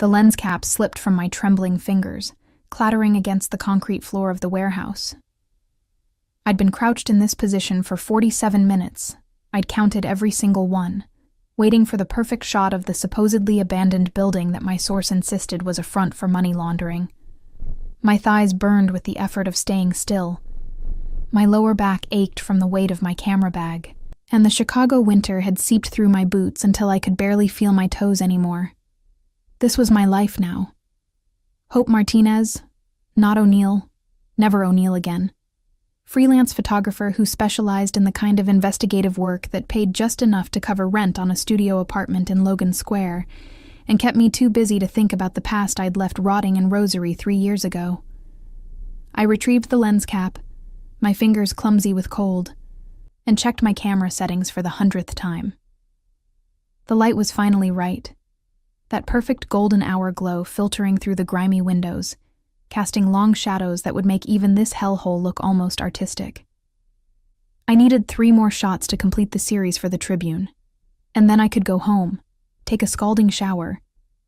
The lens cap slipped from my trembling fingers, clattering against the concrete floor of the warehouse. I'd been crouched in this position for 47 minutes. I'd counted every single one, waiting for the perfect shot of the supposedly abandoned building that my source insisted was a front for money laundering. My thighs burned with the effort of staying still. My lower back ached from the weight of my camera bag, and the Chicago winter had seeped through my boots until I could barely feel my toes anymore. This was my life now. Hope Martinez, not O'Neill, never O'Neill again. Freelance photographer who specialized in the kind of investigative work that paid just enough to cover rent on a studio apartment in Logan Square, and kept me too busy to think about the past I'd left rotting in Rosary 3 years ago. I retrieved the lens cap, my fingers clumsy with cold, and checked my camera settings for the 100th time. The light was finally right. That perfect golden hour glow filtering through the grimy windows, casting long shadows that would make even this hellhole look almost artistic. I needed 3 more shots to complete the series for the Tribune, and then I could go home, take a scalding shower,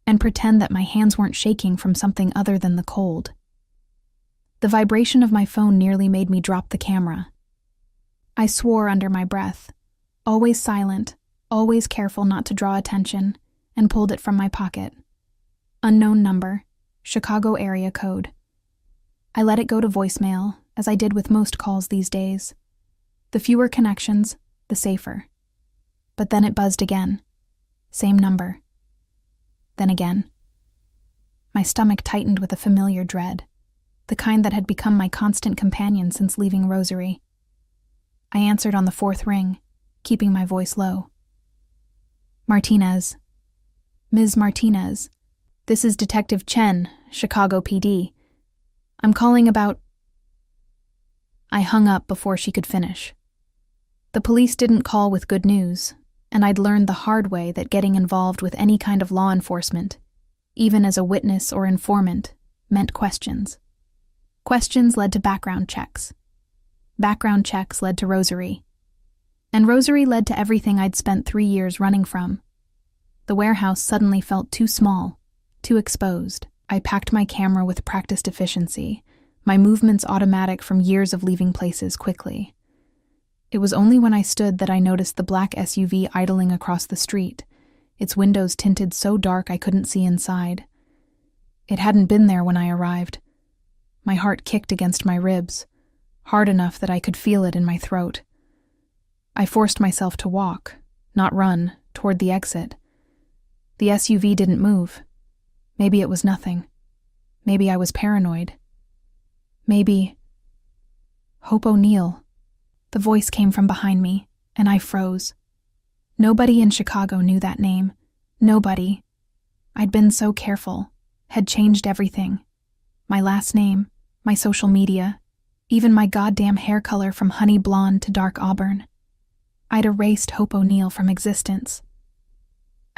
and pretend that my hands weren't shaking from something other than the cold. The vibration of my phone nearly made me drop the camera. I swore under my breath, always silent, always careful not to draw attention, and pulled it from my pocket. Unknown number, Chicago area code. I let it go to voicemail, as I did with most calls these days. The fewer connections, the safer. But then it buzzed again. Same number. Then again. My stomach tightened with a familiar dread, the kind that had become my constant companion since leaving Rosary. I answered on the 4th ring, keeping my voice low. Martinez. Ms. Martinez. This is Detective Chen, Chicago PD. I'm calling about... I hung up before she could finish. The police didn't call with good news, and I'd learned the hard way that getting involved with any kind of law enforcement, even as a witness or informant, meant questions. Questions led to background checks. Background checks led to Rosary. And Rosary led to everything I'd spent 3 years running from. The warehouse suddenly felt too small, too exposed. I packed my camera with practiced efficiency, my movements automatic from years of leaving places quickly. It was only when I stood that I noticed the black SUV idling across the street, its windows tinted so dark I couldn't see inside. It hadn't been there when I arrived. My heart kicked against my ribs, hard enough that I could feel it in my throat. I forced myself to walk, not run, toward the exit. The SUV didn't move. Maybe it was nothing. Maybe I was paranoid. Maybe... Hope O'Neill. The voice came from behind me, and I froze. Nobody in Chicago knew that name. Nobody. I'd been so careful, had changed everything. My last name, my social media, even my goddamn hair color from honey blonde to dark auburn. I'd erased Hope O'Neill from existence.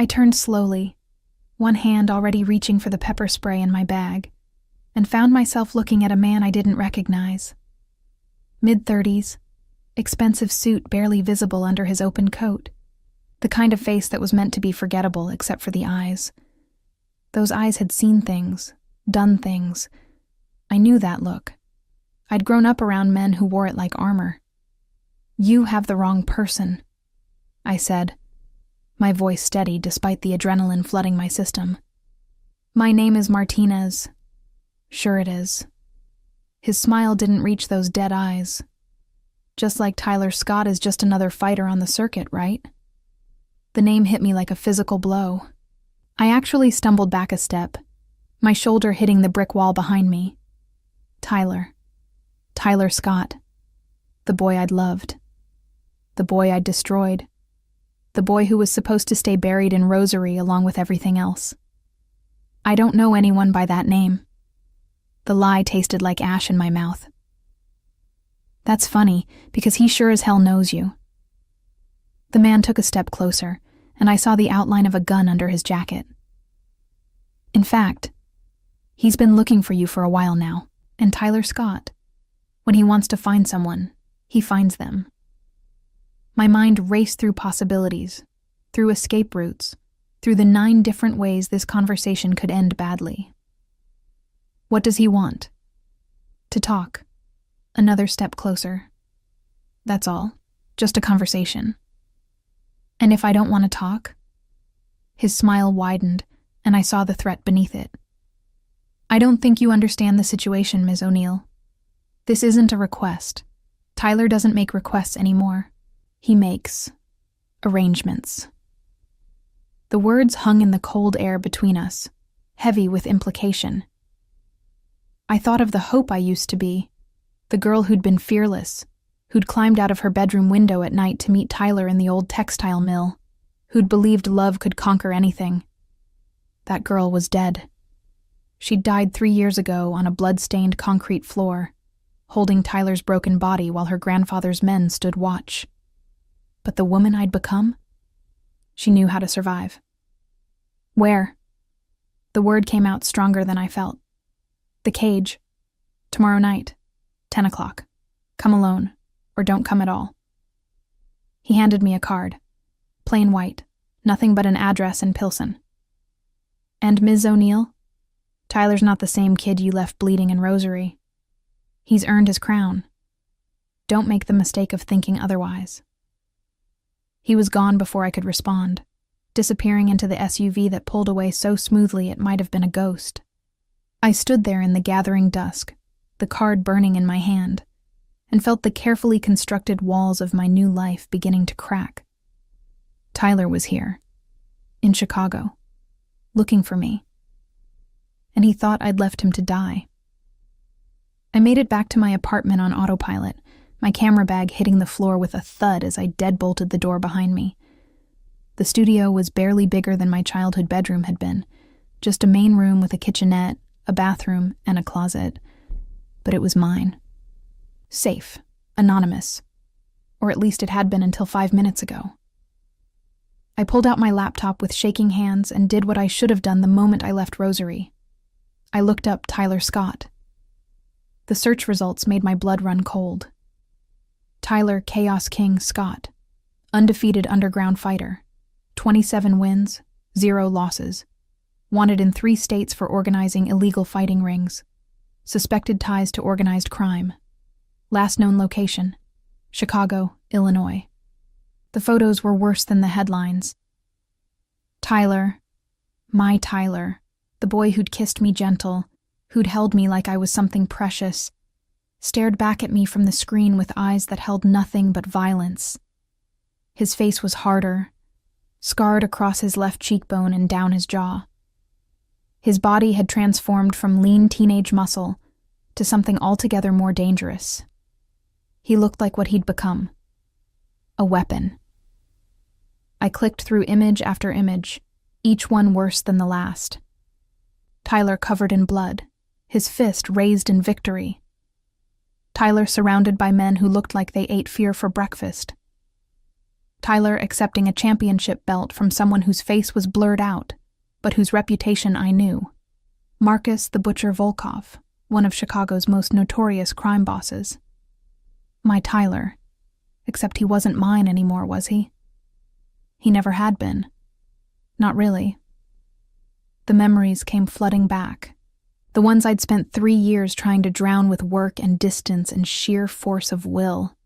I turned slowly, one hand already reaching for the pepper spray in my bag, and found myself looking at a man I didn't recognize. Mid-30s, expensive suit barely visible under his open coat, the kind of face that was meant to be forgettable except for the eyes. Those eyes had seen things, done things. I knew that look. I'd grown up around men who wore it like armor. "You have the wrong person," I said, my voice steady despite the adrenaline flooding my system. "My name is Martinez." "Sure it is." His smile didn't reach those dead eyes. "Just like Tyler Scott is just another fighter on the circuit, right?" The name hit me like a physical blow. I actually stumbled back a step, my shoulder hitting the brick wall behind me. Tyler. Tyler Scott. The boy I'd loved. The boy I'd destroyed. The boy who was supposed to stay buried in Rosary along with everything else. "I don't know anyone by that name." The lie tasted like ash in my mouth. "That's funny, because he sure as hell knows you." The man took a step closer, and I saw the outline of a gun under his jacket. "In fact, he's been looking for you for a while now, and Tyler Scott. When he wants to find someone, he finds them." My mind raced through possibilities, through escape routes, through the 9 different ways this conversation could end badly. What does he want? To talk. Another step closer. That's all. Just a conversation. And if I don't want to talk? His smile widened, and I saw the threat beneath it. I don't think you understand the situation, Ms. O'Neill. This isn't a request. Tyler doesn't make requests anymore. He makes arrangements. The words hung in the cold air between us, heavy with implication. I thought of the hope I used to be, the girl who'd been fearless, who'd climbed out of her bedroom window at night to meet Tyler in the old textile mill, who'd believed love could conquer anything. That girl was dead. She'd died 3 years ago on a blood-stained concrete floor, holding Tyler's broken body while her grandfather's men stood watch. But the woman I'd become? She knew how to survive. Where? The word came out stronger than I felt. The cage. Tomorrow night. 10 o'clock. Come alone, or don't come at all. He handed me a card. Plain white. Nothing but an address in Pilsen. And Ms. O'Neill? Tyler's not the same kid you left bleeding in Rosary. He's earned his crown. Don't make the mistake of thinking otherwise. He was gone before I could respond, disappearing into the SUV that pulled away so smoothly it might have been a ghost. I stood there in the gathering dusk, the card burning in my hand, and felt the carefully constructed walls of my new life beginning to crack. Tyler was here, in Chicago, looking for me. And he thought I'd left him to die. I made it back to my apartment on autopilot, my camera bag hitting the floor with a thud as I deadbolted the door behind me. The studio was barely bigger than my childhood bedroom had been, just a main room with a kitchenette, a bathroom, and a closet. But it was mine. Safe, anonymous. Or at least it had been until 5 minutes ago. I pulled out my laptop with shaking hands and did what I should have done the moment I left Rosary. I looked up Tyler Scott. The search results made my blood run cold. Tyler Chaos King Scott, undefeated underground fighter, 27 wins, 0 losses, wanted in 3 states for organizing illegal fighting rings, suspected ties to organized crime, last known location, Chicago, Illinois. The photos were worse than the headlines. Tyler, my Tyler, the boy who'd kissed me gentle, who'd held me like I was something precious, stared back at me from the screen with eyes that held nothing but violence. His face was harder, scarred across his left cheekbone and down his jaw. His body had transformed from lean teenage muscle to something altogether more dangerous. He looked like what he'd become. A weapon. I clicked through image after image, each one worse than the last. Tyler covered in blood, his fist raised in victory. Tyler surrounded by men who looked like they ate fear for breakfast. Tyler accepting a championship belt from someone whose face was blurred out, but whose reputation I knew. Marcus the Butcher Volkov, one of Chicago's most notorious crime bosses. My Tyler, except he wasn't mine anymore, was he? He never had been. Not really. The memories came flooding back. The ones I'd spent 3 years trying to drown with work and distance and sheer force of will.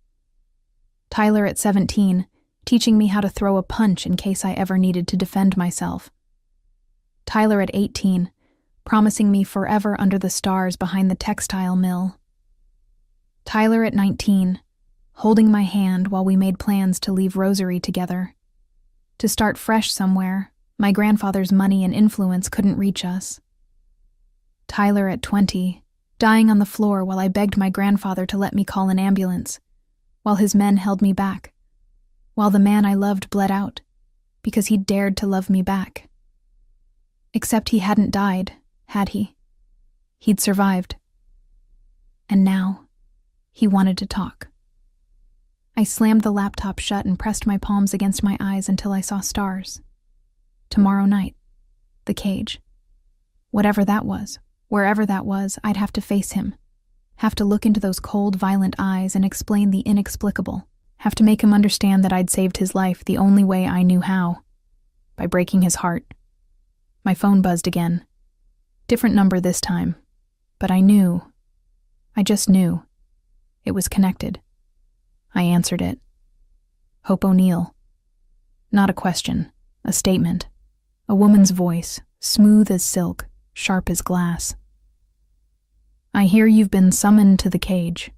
Tyler at 17, teaching me how to throw a punch in case I ever needed to defend myself. Tyler at 18, promising me forever under the stars behind the textile mill. Tyler at 19, holding my hand while we made plans to leave Rosary together. To start fresh somewhere, my grandfather's money and influence couldn't reach us. Tyler at 20, dying on the floor while I begged my grandfather to let me call an ambulance, while his men held me back, while the man I loved bled out, because he'd dared to love me back. Except he hadn't died, had he? He'd survived. And now, he wanted to talk. I slammed the laptop shut and pressed my palms against my eyes until I saw stars. Tomorrow night. The cage. Whatever that was, wherever that was, I'd have to face him. Have to look into those cold, violent eyes and explain the inexplicable. Have to make him understand that I'd saved his life the only way I knew how. by breaking his heart. My phone buzzed again. Different number this time, but I just knew. It was connected. I answered it. Hope O'Neill. Not a question, a statement. A woman's voice, smooth as silk, sharp as glass. I hear you've been summoned to the cage.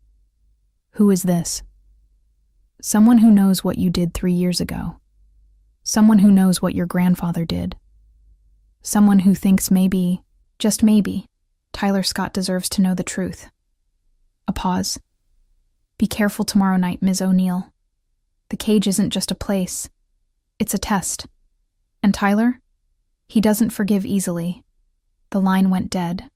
Who is this? Someone who knows what you did 3 years ago. Someone who knows what your grandfather did. Someone who thinks maybe, just maybe, Tyler Scott deserves to know the truth. A pause. Be careful tomorrow night, Ms. O'Neill. The cage isn't just a place. It's a test. And Tyler? He doesn't forgive easily. The line went dead.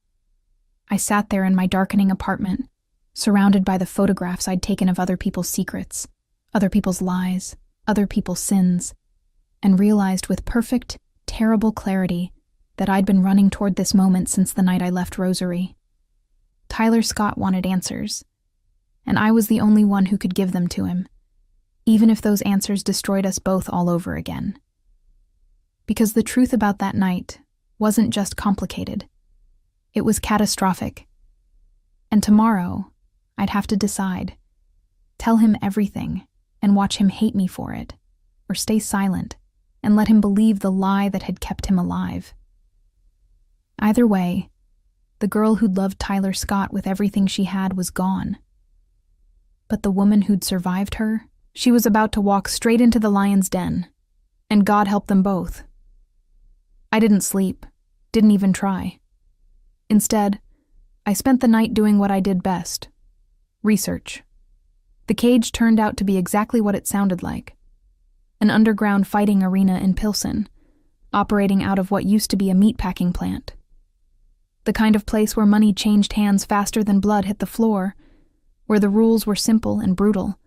I sat there in my darkening apartment, surrounded by the photographs I'd taken of other people's secrets, other people's lies, other people's sins, and realized with perfect, terrible clarity that I'd been running toward this moment since the night I left Rosary. Tyler Scott wanted answers, and I was the only one who could give them to him, even if those answers destroyed us both all over again. Because the truth about that night wasn't just complicated. It was catastrophic. And tomorrow, I'd have to decide. Tell him everything and watch him hate me for it, or stay silent and let him believe the lie that had kept him alive. Either way, the girl who'd loved Tyler Scott with everything she had was gone. But the woman who'd survived her, she was about to walk straight into the lion's den, and God help them both. I didn't sleep, didn't even try. Instead, I spent the night doing what I did best: research. The cage turned out to be exactly what it sounded like: an underground fighting arena in Pilsen, operating out of what used to be a meatpacking plant. The kind of place where money changed hands faster than blood hit the floor, where the rules were simple and brutal,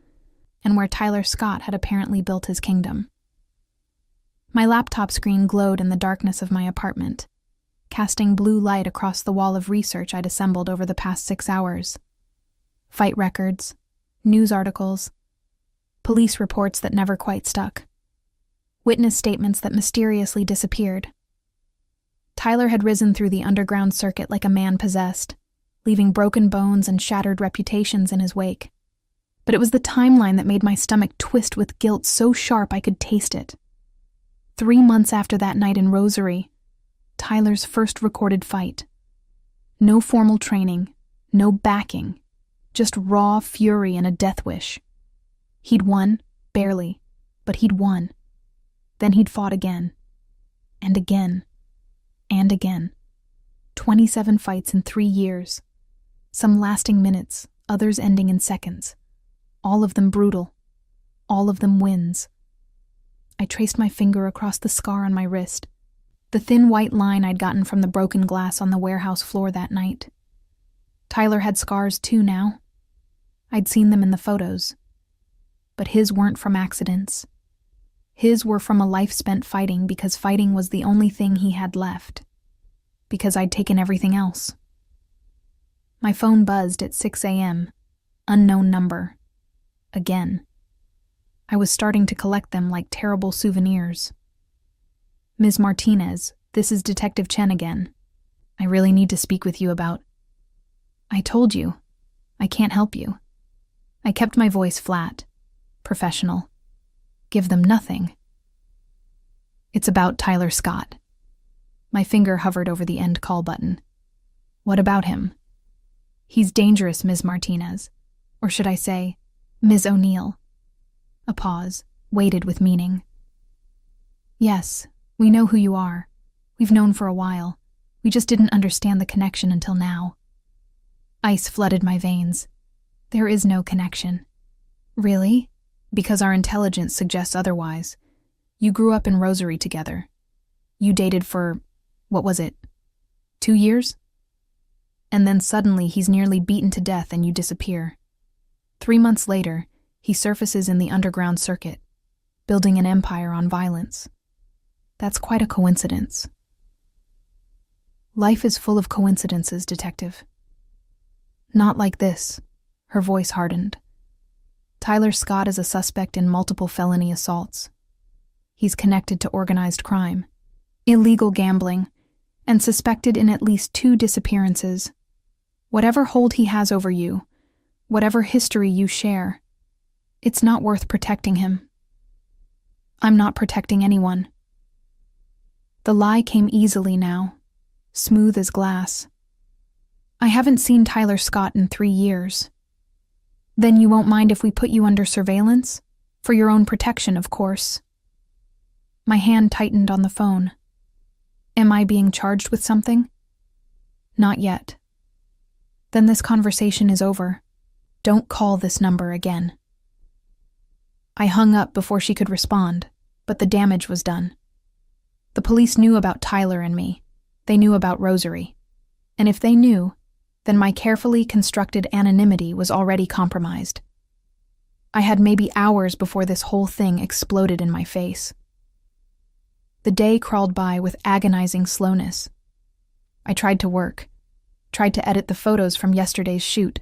and where Tyler Scott had apparently built his kingdom. My laptop screen glowed in the darkness of my apartment, casting blue light across the wall of research I'd assembled over the past 6 hours. Fight records, news articles, police reports that never quite stuck, witness statements that mysteriously disappeared. Tyler had risen through the underground circuit like a man possessed, leaving broken bones and shattered reputations in his wake. But it was the timeline that made my stomach twist with guilt so sharp I could taste it. 3 months after that night in Rosary, Tyler's first recorded fight. No formal training, no backing, just raw fury and a death wish. He'd won, barely, but he'd won. Then he'd fought again, and again, and again. 27 fights in 3 years. Some lasting minutes, others ending in seconds. All of them brutal. All of them wins. I traced my finger across the scar on my wrist, the thin white line I'd gotten from the broken glass on the warehouse floor that night. Tyler had scars too now. I'd seen them in the photos. But his weren't from accidents. His were from a life spent fighting because fighting was the only thing he had left. Because I'd taken everything else. My phone buzzed at 6 a.m. Unknown number. Again. I was starting to collect them like terrible souvenirs. Ms. Martinez, this is Detective Chen again. I really need to speak with you about... I told you. I can't help you. I kept my voice flat. Professional. Give them nothing. It's about Tyler Scott. My finger hovered over the end call button. What about him? He's dangerous, Ms. Martinez. Or should I say, Ms. O'Neill. A pause, weighted with meaning. Yes, we know who you are. We've known for a while. We just didn't understand the connection until now. Ice flooded my veins. There is no connection. Really? Because our intelligence suggests otherwise. You grew up in Rosary together. You dated for, what was it, 2 years? And then suddenly he's nearly beaten to death and you disappear. 3 months later, he surfaces in the underground circuit, building an empire on violence. That's quite a coincidence. Life is full of coincidences, Detective. Not like this. Her voice hardened. Tyler Scott is a suspect in multiple felony assaults. He's connected to organized crime, illegal gambling, and suspected in at least 2 disappearances. Whatever hold he has over you, whatever history you share, it's not worth protecting him. I'm not protecting anyone. The lie came easily now, smooth as glass. I haven't seen Tyler Scott in 3 years. Then you won't mind if we put you under surveillance? For your own protection, of course. My hand tightened on the phone. Am I being charged with something? Not yet. Then this conversation is over. Don't call this number again. I hung up before she could respond, but the damage was done. The police knew about Tyler and me. They knew about Rosary. And if they knew, then my carefully constructed anonymity was already compromised. I had maybe hours before this whole thing exploded in my face. The day crawled by with agonizing slowness. I tried to work, tried to edit the photos from yesterday's shoot,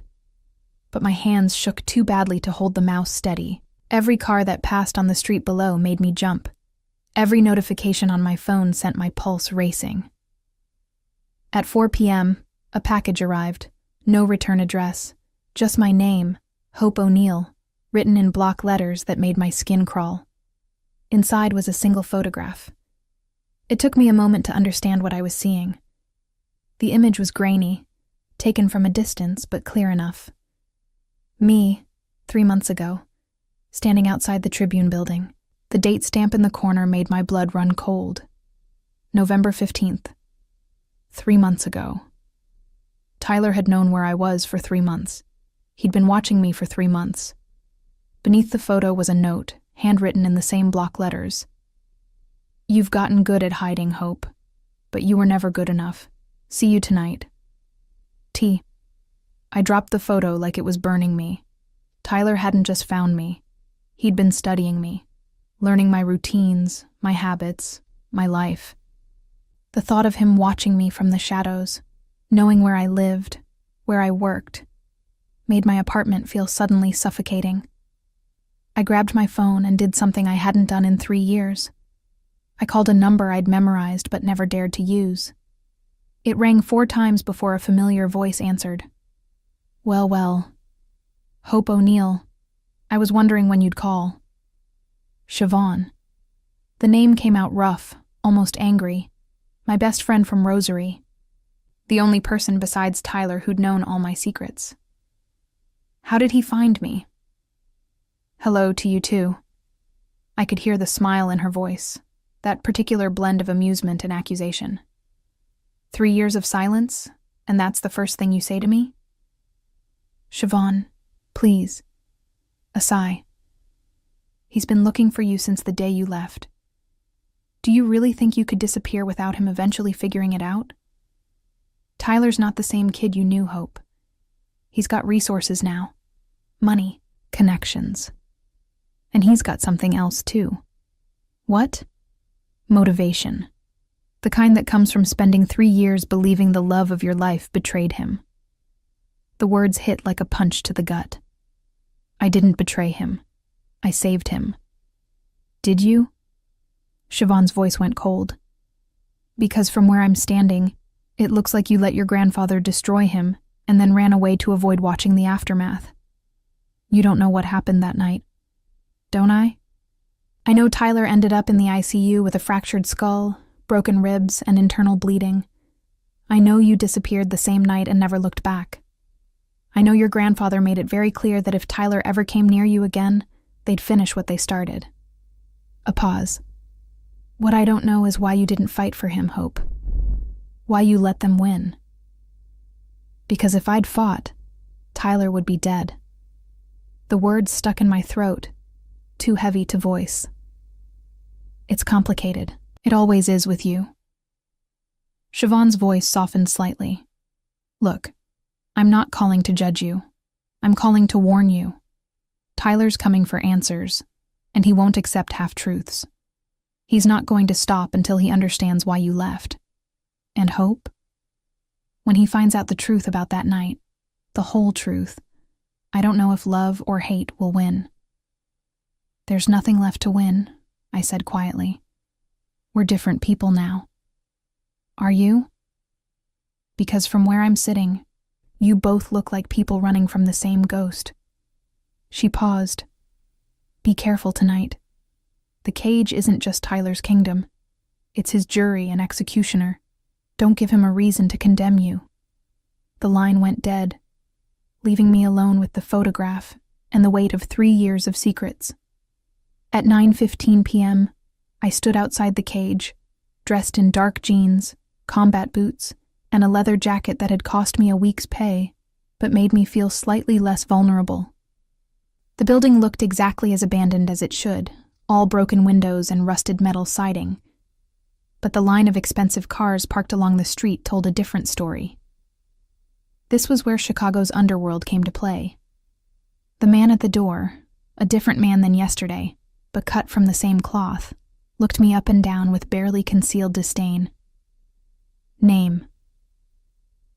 but my hands shook too badly to hold the mouse steady. Every car that passed on the street below made me jump. Every notification on my phone sent my pulse racing. At 4 p.m., a package arrived. No return address. Just my name, Hope O'Neill, written in block letters that made my skin crawl. Inside was a single photograph. It took me a moment to understand what I was seeing. The image was grainy, taken from a distance but clear enough. Me, 3 months ago, standing outside the Tribune building. The date stamp in the corner made my blood run cold. November 15th. 3 months ago. Tyler had known where I was for 3 months. He'd been watching me for 3 months. Beneath the photo was a note, handwritten in the same block letters. You've gotten good at hiding, Hope, but you were never good enough. See you tonight. T. I dropped the photo like it was burning me. Tyler hadn't just found me. He'd been studying me, learning my routines, my habits, my life. The thought of him watching me from the shadows, knowing where I lived, where I worked, made my apartment feel suddenly suffocating. I grabbed my phone and did something I hadn't done in 3 years. I called a number I'd memorized but never dared to use. It rang 4 times before a familiar voice answered. Well. Hope O'Neill. I was wondering when you'd call. Siobhan. The name came out rough, almost angry. My best friend from Rosary. The only person besides Tyler who'd known all my secrets. How did he find me? Hello to you too. I could hear the smile in her voice, that particular blend of amusement and accusation. 3 years of silence, and that's the first thing you say to me? Siobhan, please. A sigh. He's been looking for you since the day you left. Do you really think you could disappear without him eventually figuring it out? Tyler's not the same kid you knew, Hope. He's got resources now. Money. Connections. And he's got something else too. What? Motivation. The kind that comes from spending 3 years believing the love of your life betrayed him. The words hit like a punch to the gut. I didn't betray him. I saved him. Did you? Siobhan's voice went cold. Because from where I'm standing, it looks like you let your grandfather destroy him and then ran away to avoid watching the aftermath. You don't know what happened that night, don't I? I know Tyler ended up in the ICU with a fractured skull, broken ribs, and internal bleeding. I know you disappeared the same night and never looked back. I know your grandfather made it very clear that if Tyler ever came near you again, they'd finish what they started. A pause. What I don't know is why you didn't fight for him, Hope. Why you let them win. Because if I'd fought, Tyler would be dead. The words stuck in my throat, too heavy to voice. It's complicated. It always is with you. Siobhan's voice softened slightly. Look, I'm not calling to judge you. I'm calling to warn you. Tyler's coming for answers, and he won't accept half-truths. He's not going to stop until he understands why you left. And Hope? When he finds out the truth about that night, the whole truth, I don't know if love or hate will win. There's nothing left to win, I said quietly. We're different people now. Are you? Because from where I'm sitting, you both look like people running from the same ghost. She paused. Be careful tonight. The cage isn't just Tyler's kingdom. It's his jury and executioner. Don't give him a reason to condemn you. The line went dead, leaving me alone with the photograph and the weight of 3 years of secrets. At 9:15 p.m., I stood outside the cage, dressed in dark jeans, combat boots, and a leather jacket that had cost me a week's pay, but made me feel slightly less vulnerable. The building looked exactly as abandoned as it should, all broken windows and rusted metal siding. But the line of expensive cars parked along the street told a different story. This was where Chicago's underworld came to play. The man at the door, a different man than yesterday, but cut from the same cloth, looked me up and down with barely concealed disdain. Name: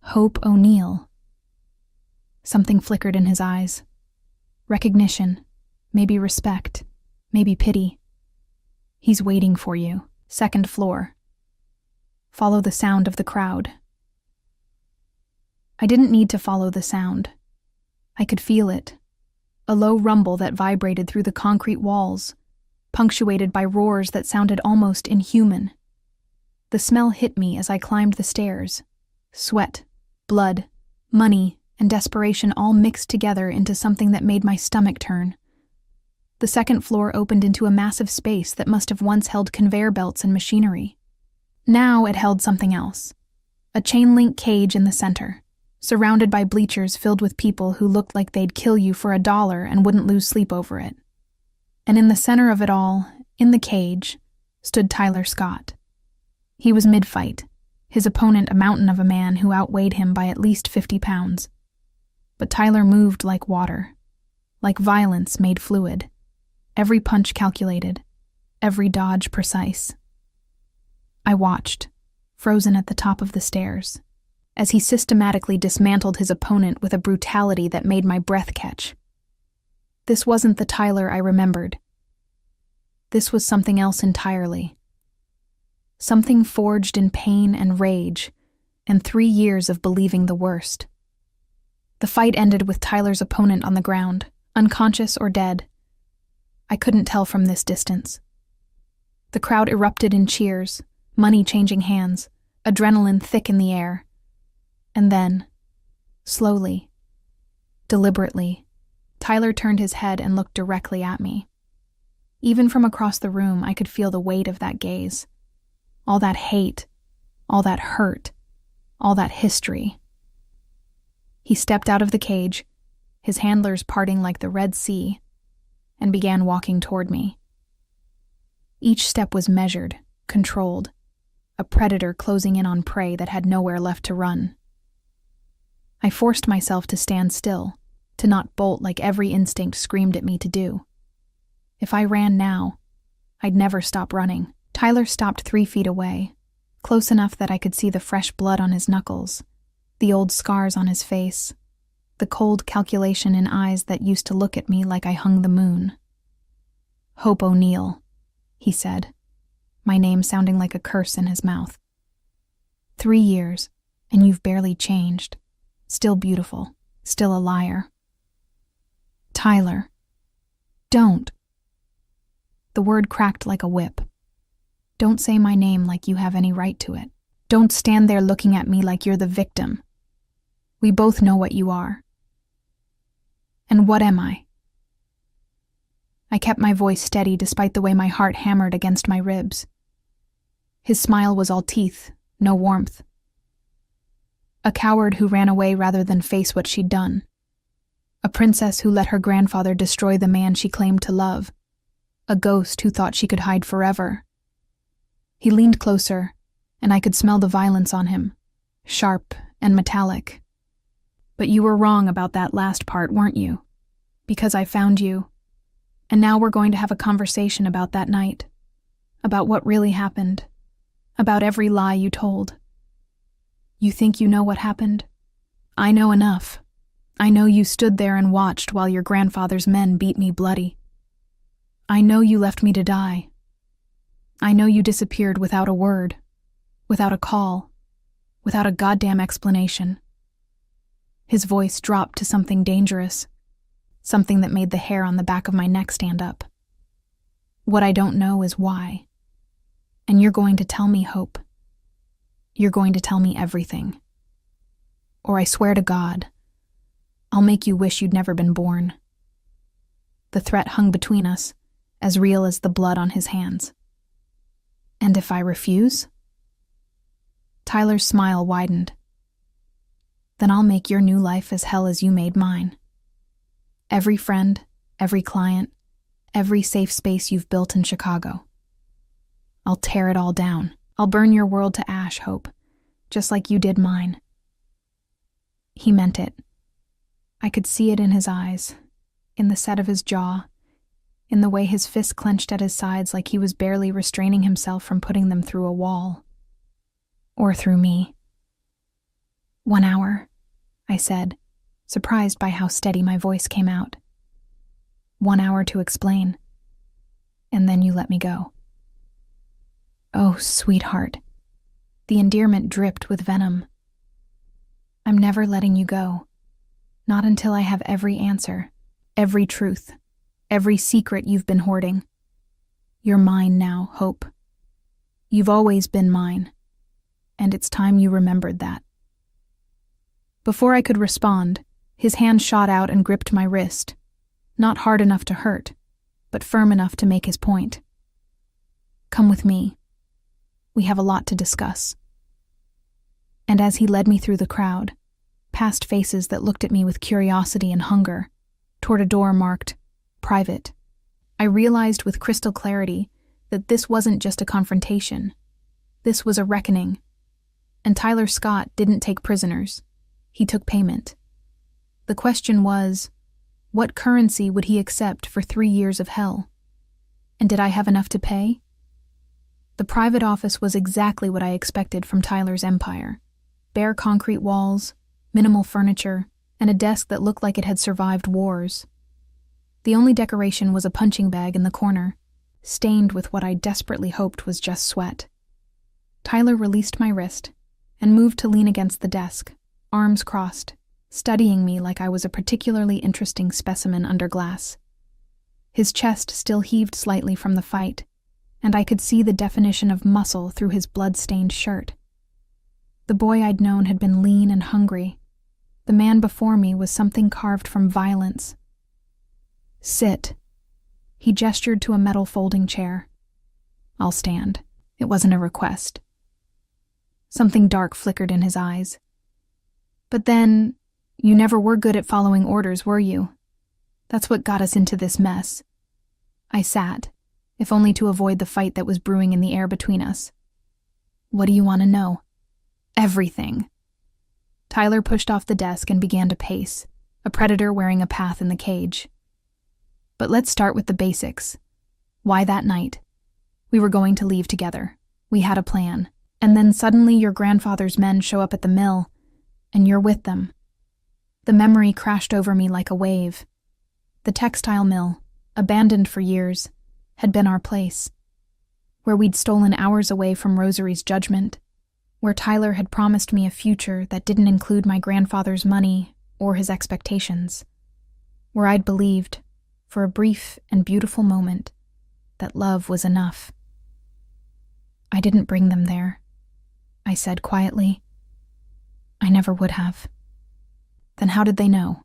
Hope O'Neill. Something flickered in his eyes. Recognition, maybe respect, maybe pity. He's waiting for you, 2nd floor. Follow the sound of the crowd. I didn't need to follow the sound. I could feel it, a low rumble that vibrated through the concrete walls, punctuated by roars that sounded almost inhuman. The smell hit me as I climbed the stairs. Sweat, blood, money, and desperation all mixed together into something that made my stomach turn. The 2nd floor opened into a massive space that must have once held conveyor belts and machinery. Now it held something else. A chain-link cage in the center, surrounded by bleachers filled with people who looked like they'd kill you for $1 and wouldn't lose sleep over it. And in the center of it all, in the cage, stood Tyler Scott. He was mid-fight, his opponent a mountain of a man who outweighed him by at least 50 pounds. But Tyler moved like water, like violence made fluid, every punch calculated, every dodge precise. I watched, frozen at the top of the stairs, as he systematically dismantled his opponent with a brutality that made my breath catch. This wasn't the Tyler I remembered. This was something else entirely. Something forged in pain and rage, and 3 years of believing the worst. The fight ended with Tyler's opponent on the ground, unconscious or dead. I couldn't tell from this distance. The crowd erupted in cheers, money changing hands, adrenaline thick in the air. And then, slowly, deliberately, Tyler turned his head and looked directly at me. Even from across the room, I could feel the weight of that gaze. All that hate, all that hurt, all that history. He stepped out of the cage, his handlers parting like the Red Sea, and began walking toward me. Each step was measured, controlled, a predator closing in on prey that had nowhere left to run. I forced myself to stand still, to not bolt like every instinct screamed at me to do. If I ran now, I'd never stop running. Tyler stopped 3 feet away, close enough that I could see the fresh blood on his knuckles, the old scars on his face, the cold calculation in eyes that used to look at me like I hung the moon. Hope O'Neill, he said, my name sounding like a curse in his mouth. 3 years, and you've barely changed. Still beautiful, still a liar. Tyler, don't. The word cracked like a whip. Don't say my name like you have any right to it. Don't stand there looking at me like you're the victim. We both know what you are. And what am I? I kept my voice steady despite the way my heart hammered against my ribs. His smile was all teeth, no warmth. A coward who ran away rather than face what she'd done. A princess who let her grandfather destroy the man she claimed to love. A ghost who thought she could hide forever. He leaned closer, and I could smell the violence on him, sharp and metallic. But you were wrong about that last part, weren't you? Because I found you. And now we're going to have a conversation about that night. About what really happened. About every lie you told. You think you know what happened? I know enough. I know you stood there and watched while your grandfather's men beat me bloody. I know you left me to die, I know you disappeared without a word, without a call, without a goddamn explanation. His voice dropped to something dangerous, something that made the hair on the back of my neck stand up. What I don't know is why. And you're going to tell me, Hope. You're going to tell me everything. Or I swear to God, I'll make you wish you'd never been born. The threat hung between us, as real as the blood on his hands. And if I refuse? Tyler's smile widened. Then I'll make your new life as hell as you made mine. Every friend, every client, every safe space you've built in Chicago. I'll tear it all down. I'll burn your world to ash, Hope, just like you did mine. He meant it. I could see it in his eyes, in the set of his jaw, in the way his fists clenched at his sides like he was barely restraining himself from putting them through a wall. Or through me. 1 hour, I said, surprised by how steady my voice came out. 1 hour to explain. And then you let me go. Oh, sweetheart. The endearment dripped with venom. I'm never letting you go. Not until I have every answer, every truth, every secret you've been hoarding. You're mine now, Hope. You've always been mine. And it's time you remembered that. Before I could respond, his hand shot out and gripped my wrist, not hard enough to hurt, but firm enough to make his point. Come with me. We have a lot to discuss. And as he led me through the crowd, past faces that looked at me with curiosity and hunger, toward a door marked private, I realized with crystal clarity that this wasn't just a confrontation. This was a reckoning. And Tyler Scott didn't take prisoners. He took payment. The question was, what currency would he accept for 3 years of hell? And did I have enough to pay? The private office was exactly what I expected from Tyler's empire. Bare concrete walls, minimal furniture, and a desk that looked like it had survived wars. The only decoration was a punching bag in the corner, stained with what I desperately hoped was just sweat. Tyler released my wrist and moved to lean against the desk, arms crossed, studying me like I was a particularly interesting specimen under glass. His chest still heaved slightly from the fight, and I could see the definition of muscle through his blood-stained shirt. The boy I'd known had been lean and hungry. The man before me was something carved from violence. Sit. He gestured to a metal folding chair. I'll stand. It wasn't a request. Something dark flickered in his eyes. But then, you never were good at following orders, were you? That's what got us into this mess. I sat, if only to avoid the fight that was brewing in the air between us. What do you want to know? Everything. Tyler pushed off the desk and began to pace, a predator wearing a path in the cage. But let's start with the basics. Why that night? We were going to leave together. We had a plan. And then suddenly your grandfather's men show up at the mill, and you're with them. The memory crashed over me like a wave. The textile mill, abandoned for years, had been our place, where we'd stolen hours away from Rosary's judgment, where Tyler had promised me a future that didn't include my grandfather's money or his expectations, where I'd believed, for a brief and beautiful moment, that love was enough. I didn't bring them there, I said quietly. I never would have. Then how did they know?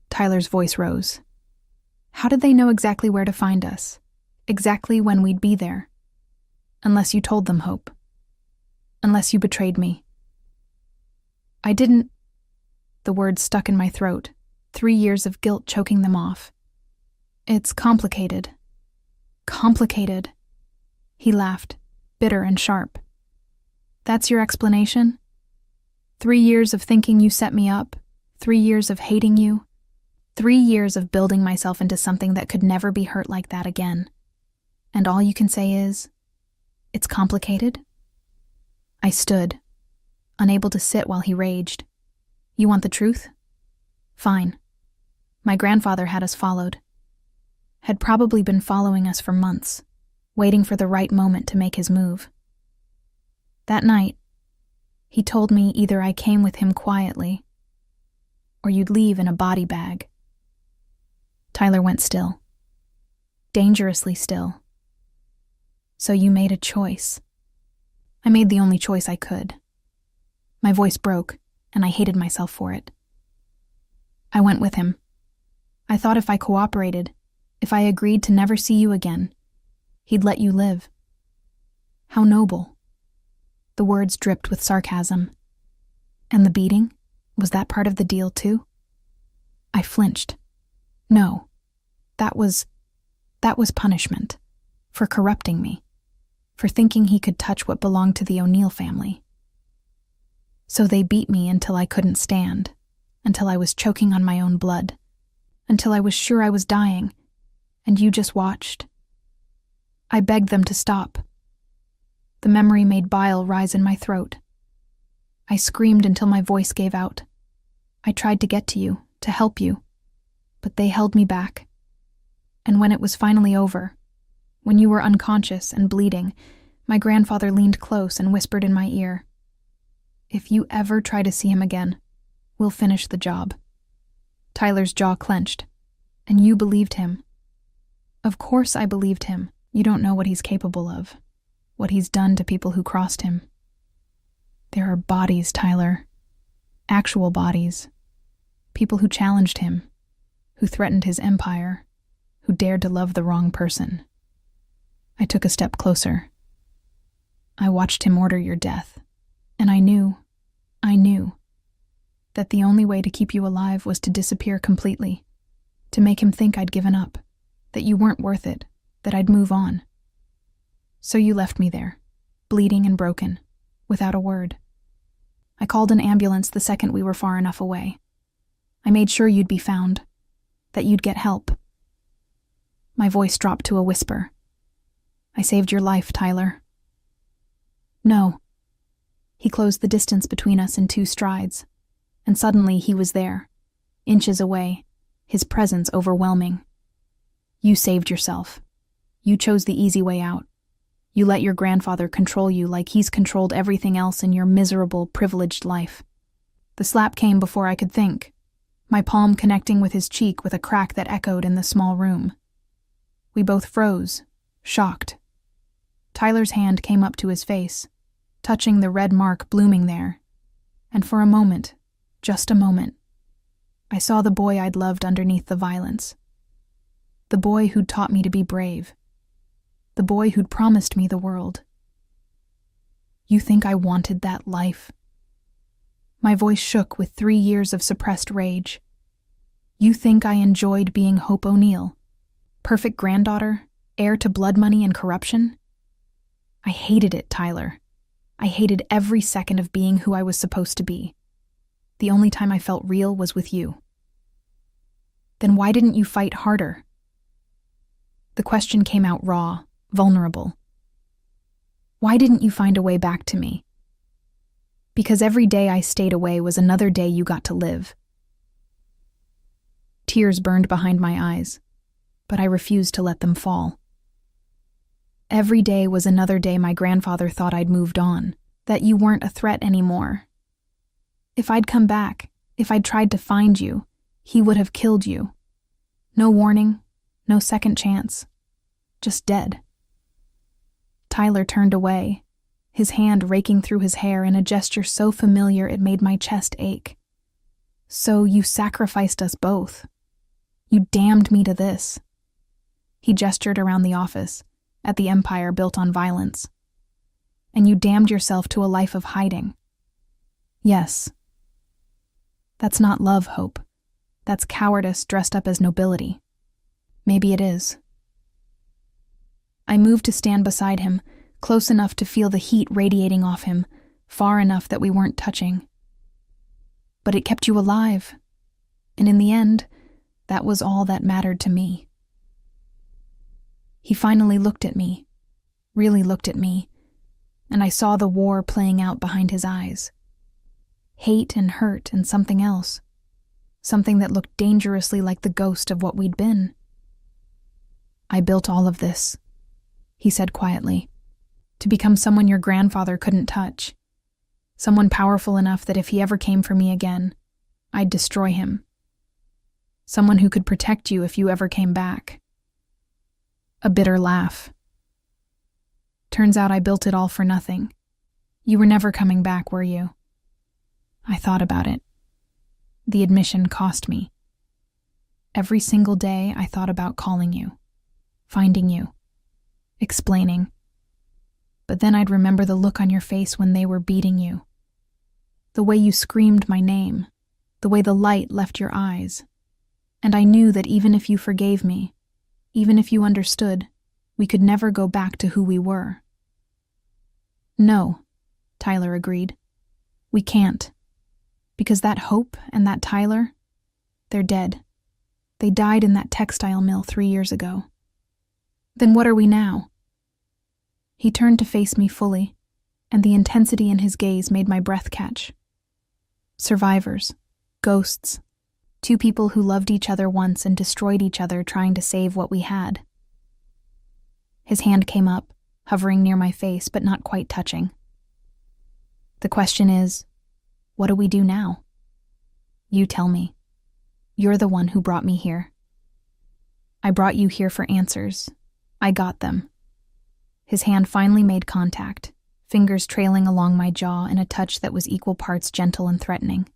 Tyler's voice rose. How did they know exactly where to find us? Exactly when we'd be there? Unless you told them, Hope. Unless you betrayed me. I didn't. The words stuck in my throat, 3 years of guilt choking them off. It's complicated. Complicated. He laughed, bitter and sharp. That's your explanation? 3 years of thinking you set me up, 3 years of hating you, 3 years of building myself into something that could never be hurt like that again. And all you can say is, it's complicated? I stood, unable to sit while he raged. You want the truth? Fine. My grandfather had us followed. Had probably been following us for months. waiting for the right moment to make his move. That night, he told me either I came with him quietly or you'd leave in a body bag. Tyler went still. Dangerously still. So you made a choice. I made the only choice I could. My voice broke, and I hated myself for it. I went with him. I thought if I cooperated, if I agreed to never see you again, he'd let you live. How noble. The words dripped with sarcasm. And the beating? Was that part of the deal too? I flinched. No, that was punishment. For corrupting me. For thinking he could touch what belonged to the O'Neill family. So they beat me until I couldn't stand, until I was choking on my own blood, until I was sure I was dying, and you just watched. I begged them to stop. The memory made bile rise in my throat. I screamed until my voice gave out. I tried to get to you, to help you, but they held me back. And when it was finally over, when you were unconscious and bleeding, my grandfather leaned close and whispered in my ear, "If you ever try to see him again, we'll finish the job." Tyler's jaw clenched. And you believed him. Of course I believed him. You don't know what he's capable of. What he's done to people who crossed him. There are bodies, Tyler. Actual bodies. People who challenged him. Who threatened his empire. Who dared to love the wrong person. I took a step closer. I watched him order your death. And I knew that the only way to keep you alive was to disappear completely, to make him think I'd given up, that you weren't worth it, that I'd move on. So you left me there, bleeding and broken, without a word. I called an ambulance the second we were far enough away. I made sure you'd be found, that you'd get help. My voice dropped to a whisper. I saved your life, Tyler. No. He closed the distance between us in 2 strides, and suddenly he was there, inches away, his presence overwhelming. You saved yourself. You chose the easy way out. You let your grandfather control you like he's controlled everything else in your miserable, privileged life. The slap came before I could think, my palm connecting with his cheek with a crack that echoed in the small room. We both froze, shocked. Tyler's hand came up to his face, touching the red mark blooming there, and for a moment, just a moment, I saw the boy I'd loved underneath the violence. The boy who'd taught me to be brave. The boy who'd promised me the world. You think I wanted that life? My voice shook with 3 years of suppressed rage. You think I enjoyed being Hope O'Neill? Perfect granddaughter, heir to blood money and corruption? I hated it, Tyler. I hated every second of being who I was supposed to be. The only time I felt real was with you. Then why didn't you fight harder? The question came out raw, vulnerable. Why didn't you find a way back to me? Because every day I stayed away was another day you got to live. Tears burned behind my eyes, but I refused to let them fall. Every day was another day my grandfather thought I'd moved on, that you weren't a threat anymore. If I'd come back, if I'd tried to find you, he would have killed you. No warning, no second chance, just dead. Tyler turned away, his hand raking through his hair in a gesture so familiar it made my chest ache. So you sacrificed us both. You damned me to this. He gestured around the office, at the empire built on violence. And you damned yourself to a life of hiding. Yes. That's not love, Hope. That's cowardice dressed up as nobility. Maybe it is. I moved to stand beside him, close enough to feel the heat radiating off him, far enough that we weren't touching. But it kept you alive. And in the end, that was all that mattered to me. He finally looked at me, really looked at me, and I saw the war playing out behind his eyes. Hate and hurt and something else. Something that looked dangerously like the ghost of what we'd been. I built all of this. he said quietly. To become someone your grandfather couldn't touch. Someone powerful enough that if he ever came for me again, I'd destroy him. Someone who could protect you if you ever came back. A bitter laugh. Turns out I built it all for nothing. You were never coming back, were you? I thought about it. The admission cost me. Every single day I thought about calling you, finding you, explaining. But then I'd remember the look on your face when they were beating you. The way you screamed my name, the way the light left your eyes. And I knew that even if you forgave me, even if you understood, we could never go back to who we were. No, Tyler agreed. We can't. Because that Hope and that Tyler, they're dead. They died in that textile mill 3 years ago. Then what are we now? He turned to face me fully, and the intensity in his gaze made my breath catch. Survivors, ghosts, 2 people who loved each other once and destroyed each other trying to save what we had. His hand came up, hovering near my face but not quite touching. The question is, what do we do now? You tell me. You're the one who brought me here. I brought you here for answers. I got them. His hand finally made contact, fingers trailing along my jaw in a touch that was equal parts gentle and threatening.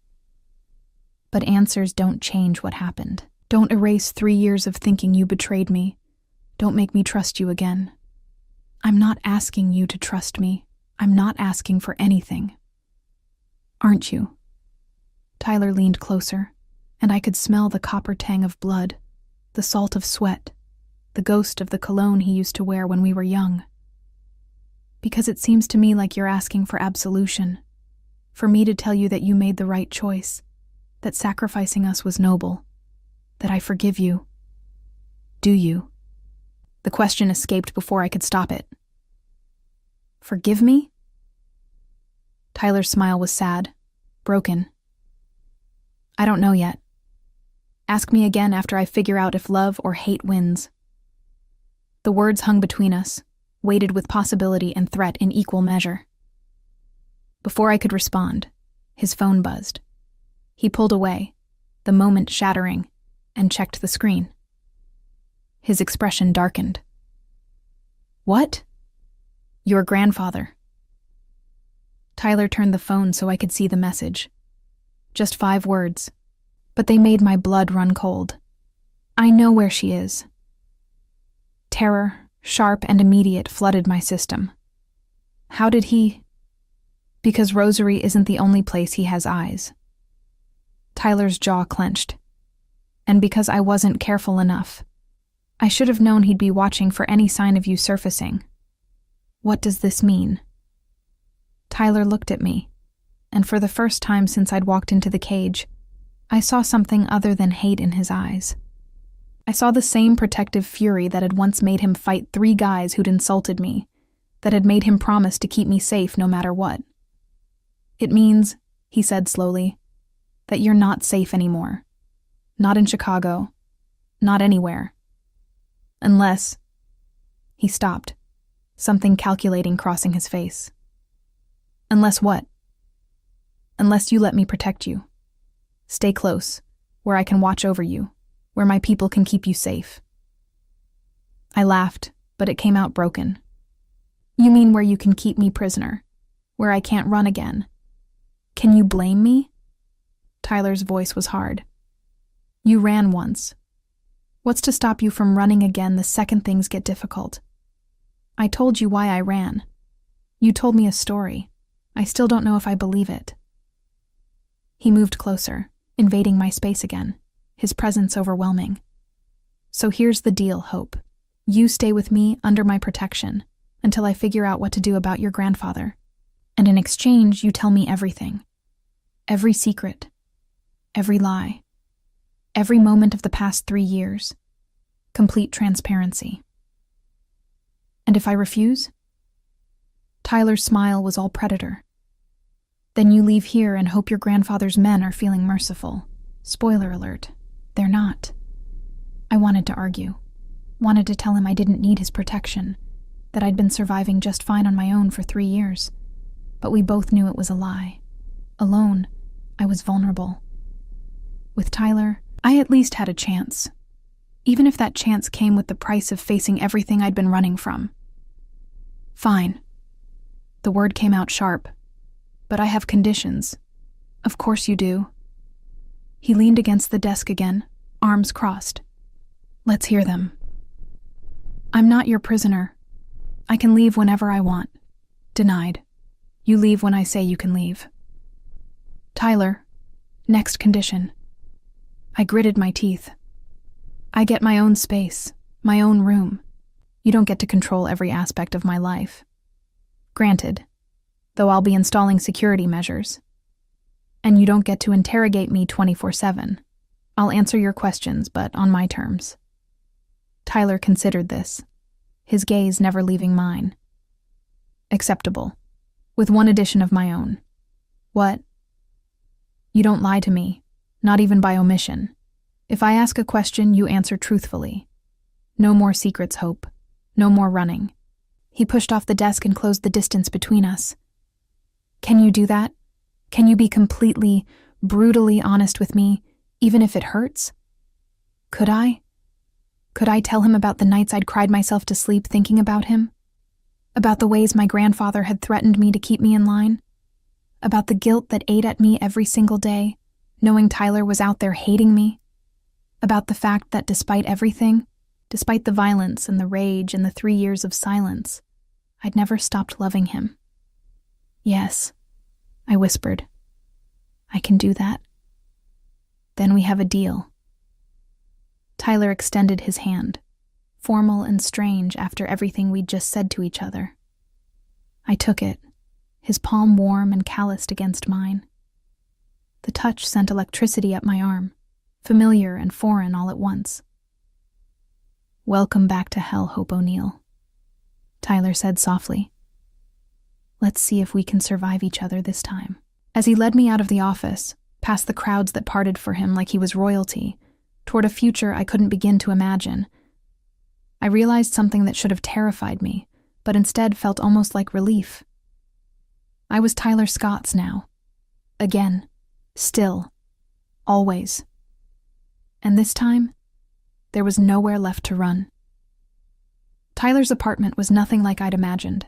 But answers don't change what happened. Don't erase 3 years of thinking you betrayed me. Don't make me trust you again. I'm not asking you to trust me. I'm not asking for anything. Aren't you? Tyler leaned closer, and I could smell the copper tang of blood, the salt of sweat, the ghost of the cologne he used to wear when we were young. Because it seems to me like you're asking for absolution, for me to tell you that you made the right choice, that sacrificing us was noble, that I forgive you. Do you? The question escaped before I could stop it. Forgive me? Tyler's smile was sad, broken. I don't know yet. Ask me again after I figure out if love or hate wins. The words hung between us, weighted with possibility and threat in equal measure. Before I could respond, his phone buzzed. He pulled away, the moment shattering, and checked the screen. His expression darkened. What? Your grandfather. Tyler turned the phone so I could see the message. Just 5 words, but they made my blood run cold. I know where she is. Terror, sharp and immediate, flooded my system. How did he? Because Rosary isn't the only place he has eyes. Tyler's jaw clenched. And because I wasn't careful enough. I should have known he'd be watching for any sign of you surfacing. What does this mean? Tyler looked at me, and for the first time since I'd walked into the cage, I saw something other than hate in his eyes. I saw the same protective fury that had once made him fight 3 guys who'd insulted me, that had made him promise to keep me safe no matter what. It means, he said slowly, that you're not safe anymore. Not in Chicago. Not anywhere. Unless... He stopped, something calculating crossing his face. Unless what? Unless you let me protect you. Stay close, where I can watch over you, where my people can keep you safe. I laughed, but it came out broken. You mean where you can keep me prisoner, where I can't run again? Can you blame me? Tyler's voice was hard. You ran once. What's to stop you from running again the second things get difficult? I told you why I ran. You told me a story. I still don't know if I believe it. He moved closer, invading my space again, his presence overwhelming. So here's the deal, Hope. You stay with me under my protection until I figure out what to do about your grandfather. And in exchange, you tell me everything. Every secret. Every lie. Every moment of the past 3 years. Complete transparency. And if I refuse? Tyler's smile was all predator. Then you leave here and hope your grandfather's men are feeling merciful. Spoiler alert, they're not. I wanted to argue. Wanted to tell him I didn't need his protection. that I'd been surviving just fine on my own for 3 years. But we both knew it was a lie. Alone, I was vulnerable. With Tyler, I at least had a chance. Even if that chance came with the price of facing everything I'd been running from. Fine. The word came out sharp. But I have conditions. Of course you do. He leaned against the desk again, arms crossed. Let's hear them. I'm not your prisoner. I can leave whenever I want. Denied. You leave when I say you can leave. Tyler, next condition. I gritted my teeth. I get my own space, my own room. You don't get to control every aspect of my life. Granted, though I'll be installing security measures. And you don't get to interrogate me 24/7. I'll answer your questions, but on my terms. Tyler considered this, his gaze never leaving mine. Acceptable, with one addition of my own. What? You don't lie to me, not even by omission. If I ask a question, you answer truthfully. No more secrets, Hope. No more running. He pushed off the desk and closed the distance between us. Can you do that? Can you be completely, brutally honest with me, even if it hurts? Could I? Could I tell him about the nights I'd cried myself to sleep thinking about him? About the ways my grandfather had threatened me to keep me in line? About the guilt that ate at me every single day, knowing Tyler was out there hating me? About the fact that despite everything, despite the violence and the rage and the 3 years of silence, I'd never stopped loving him. Yes, I whispered. I can do that. Then we have a deal. Tyler extended his hand, formal and strange after everything we'd just said to each other. I took it, his palm warm and calloused against mine. The touch sent electricity up my arm, familiar and foreign all at once. Welcome back to hell, Hope O'Neill, Tyler said softly. Let's see if we can survive each other this time. As he led me out of the office, past the crowds that parted for him like he was royalty, toward a future I couldn't begin to imagine, I realized something that should have terrified me, but instead felt almost like relief. I was Tyler Scott's now. Again. Still. Always. And this time, there was nowhere left to run. Tyler's apartment was nothing like I'd imagined.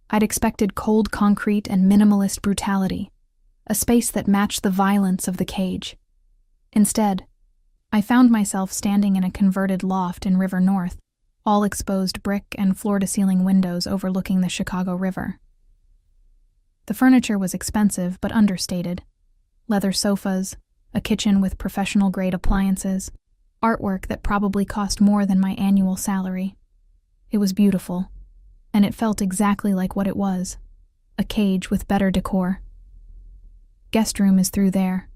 I'd expected cold concrete and minimalist brutality, a space that matched the violence of the cage. Instead, I found myself standing in a converted loft in River North, all exposed brick and floor-to-ceiling windows overlooking the Chicago River. The furniture was expensive but understated. Leather sofas, a kitchen with professional-grade appliances, artwork that probably cost more than my annual salary. It was beautiful, and it felt exactly like what it was, a cage with better decor. Guest room is through there.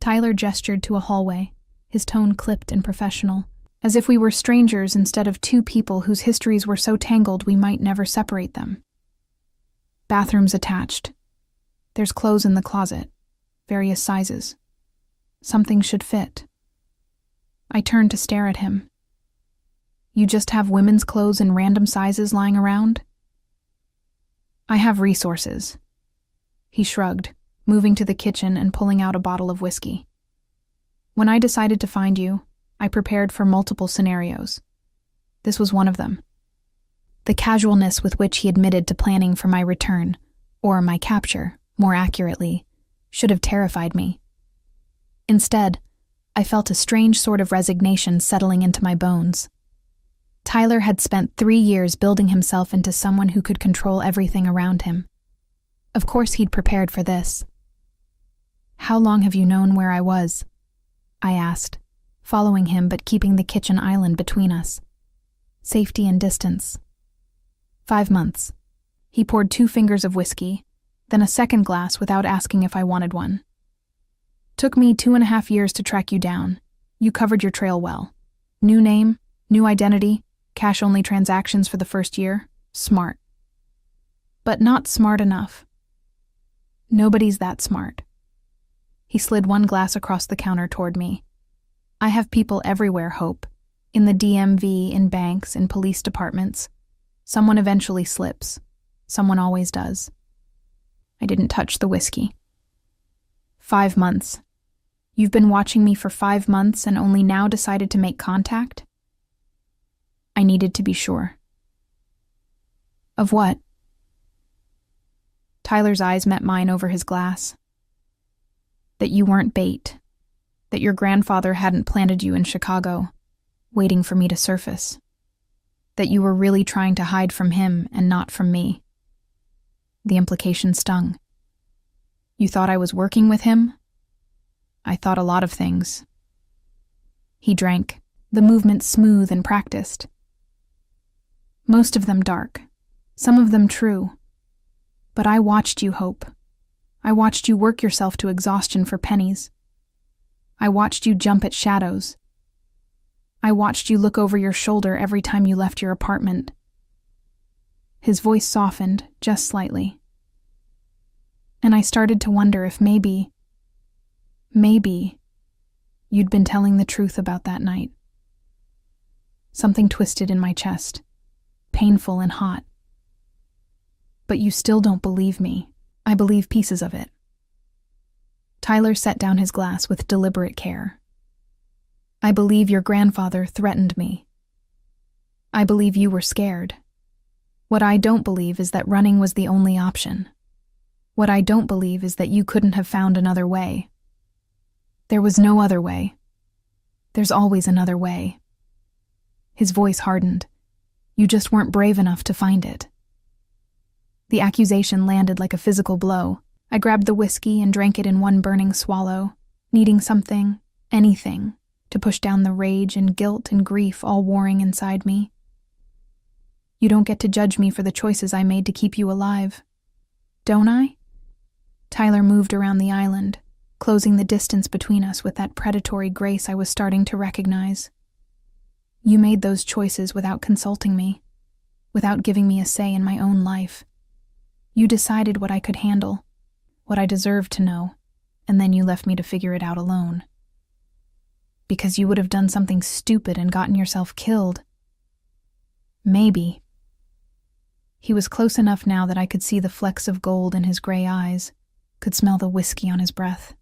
Tyler gestured to a hallway, his tone clipped and professional, as if we were strangers instead of two people whose histories were so tangled we might never separate them. Bathrooms attached. There's clothes in the closet, various sizes. Something should fit. I turned to stare at him. You just have women's clothes in random sizes lying around? I have resources. He shrugged, moving to the kitchen and pulling out a bottle of whiskey. When I decided to find you, I prepared for multiple scenarios. This was one of them. The casualness with which he admitted to planning for my return, or my capture, more accurately, should have terrified me. Instead, I felt a strange sort of resignation settling into my bones. Tyler had spent 3 years building himself into someone who could control everything around him. Of course he'd prepared for this. How long have you known where I was? I asked, following him but keeping the kitchen island between us. Safety and distance. 5 months. He poured 2 fingers of whiskey, then a second glass without asking if I wanted one. Took me 2.5 years to track you down. You covered your trail well. New name, new identity, cash-only transactions for the first year. Smart. But not smart enough. Nobody's that smart. He slid 1 glass across the counter toward me. I have people everywhere, Hope. In the DMV, in banks, in police departments. Someone eventually slips. Someone always does. I didn't touch the whiskey. 5 months. You've been watching me for 5 months and only now decided to make contact? I needed to be sure. Of what? Tyler's eyes met mine over his glass. That you weren't bait. That your grandfather hadn't planted you in Chicago, waiting for me to surface. That you were really trying to hide from him and not from me. The implication stung. You thought I was working with him? I thought a lot of things. He drank, the movement smooth and practiced. Most of them dark, some of them true. But I watched you, Hope. I watched you work yourself to exhaustion for pennies. I watched you jump at shadows. I watched you look over your shoulder every time you left your apartment. His voice softened, just slightly. And I started to wonder if maybe you'd been telling the truth about that night. Something twisted in my chest, painful and hot. But you still don't believe me. I believe pieces of it. Tyler set down his glass with deliberate care. I believe your grandfather threatened me. I believe you were scared. What I don't believe is that running was the only option. What I don't believe is that you couldn't have found another way. There was no other way. There's always another way. His voice hardened. You just weren't brave enough to find it. The accusation landed like a physical blow. I grabbed the whiskey and drank it in one burning swallow, needing something, anything, to push down the rage and guilt and grief all warring inside me. You don't get to judge me for the choices I made to keep you alive. Don't I? Tyler moved around the island, closing the distance between us with that predatory grace I was starting to recognize. You made those choices without consulting me, without giving me a say in my own life. You decided what I could handle, what I deserved to know, and then you left me to figure it out alone. Because you would have done something stupid and gotten yourself killed. Maybe. He was close enough now that I could see the flecks of gold in his gray eyes, could smell the whiskey on his breath.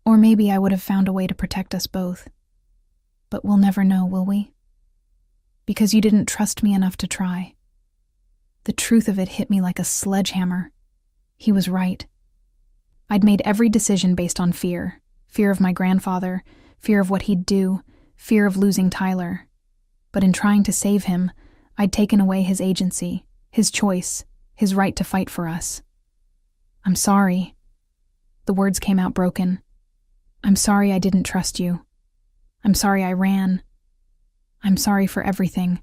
Or maybe I would have found a way to protect us both. But we'll never know, will we? Because you didn't trust me enough to try. The truth of it hit me like a sledgehammer. He was right. I'd made every decision based on fear. Fear of my grandfather, fear of what he'd do, fear of losing Tyler. But in trying to save him, I'd taken away his agency, his choice, his right to fight for us. I'm sorry. The words came out broken. I'm sorry I didn't trust you. I'm sorry I ran. I'm sorry for everything.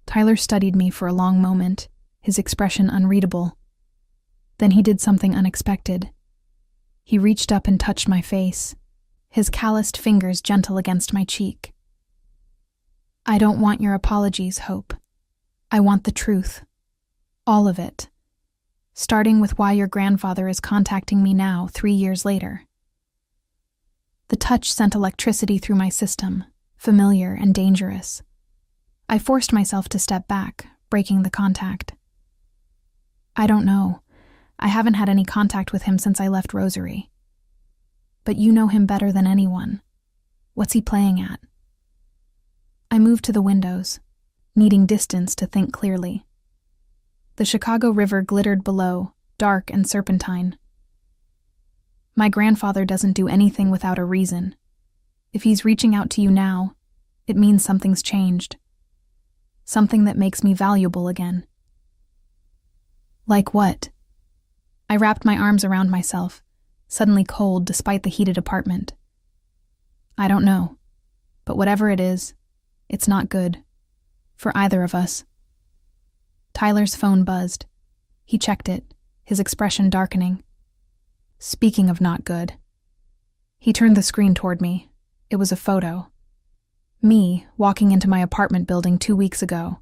Tyler studied me for a long moment, his expression unreadable. Then he did something unexpected. He reached up and touched my face, his calloused fingers gentle against my cheek. I don't want your apologies, Hope. I want the truth. All of it. Starting with why your grandfather is contacting me now, 3 years later. The touch sent electricity through my system, familiar and dangerous. I forced myself to step back, breaking the contact. I don't know. I haven't had any contact with him since I left Rosary. But you know him better than anyone. What's he playing at? I moved to the windows, needing distance to think clearly. The Chicago River glittered below, dark and serpentine. My grandfather doesn't do anything without a reason. If he's reaching out to you now, it means something's changed. Something that makes me valuable again. Like what? I wrapped my arms around myself, suddenly cold despite the heated apartment. I don't know, but whatever it is, it's not good. For either of us. Tyler's phone buzzed. He checked it, his expression darkening. Speaking of not good. He turned the screen toward me. It was a photo. Me, walking into my apartment building 2 weeks ago.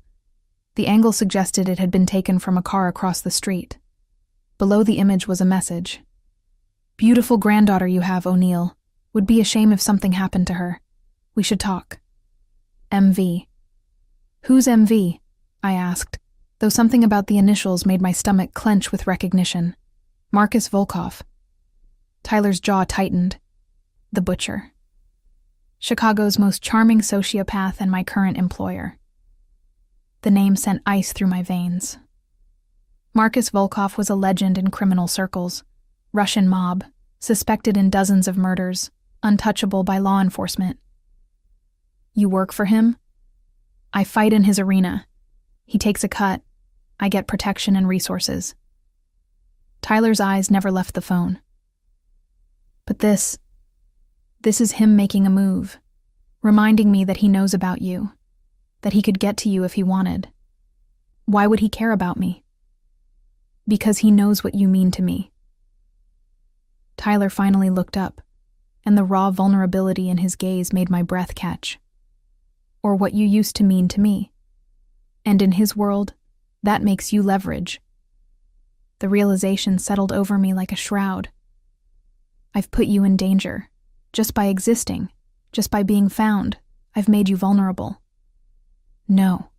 The angle suggested it had been taken from a car across the street. Below the image was a message. Beautiful granddaughter you have, O'Neill. Would be a shame if something happened to her. We should talk. MV. Who's MV? I asked, though something about the initials made my stomach clench with recognition. Marcus Volkov. Tyler's jaw tightened. The butcher. Chicago's most charming sociopath and my current employer. The name sent ice through my veins. Marcus Volkov was a legend in criminal circles. Russian mob, suspected in dozens of murders, untouchable by law enforcement. You work for him? I fight in his arena. He takes a cut. I get protection and resources. Tyler's eyes never left the phone. But this is him making a move, reminding me that he knows about you, that he could get to you if he wanted. Why would he care about me? Because he knows what you mean to me. Tyler finally looked up, and the raw vulnerability in his gaze made my breath catch. Or what you used to mean to me. And in his world, that makes you leverage. The realization settled over me like a shroud. I've put you in danger. Just by existing, just by being found, I've made you vulnerable. No.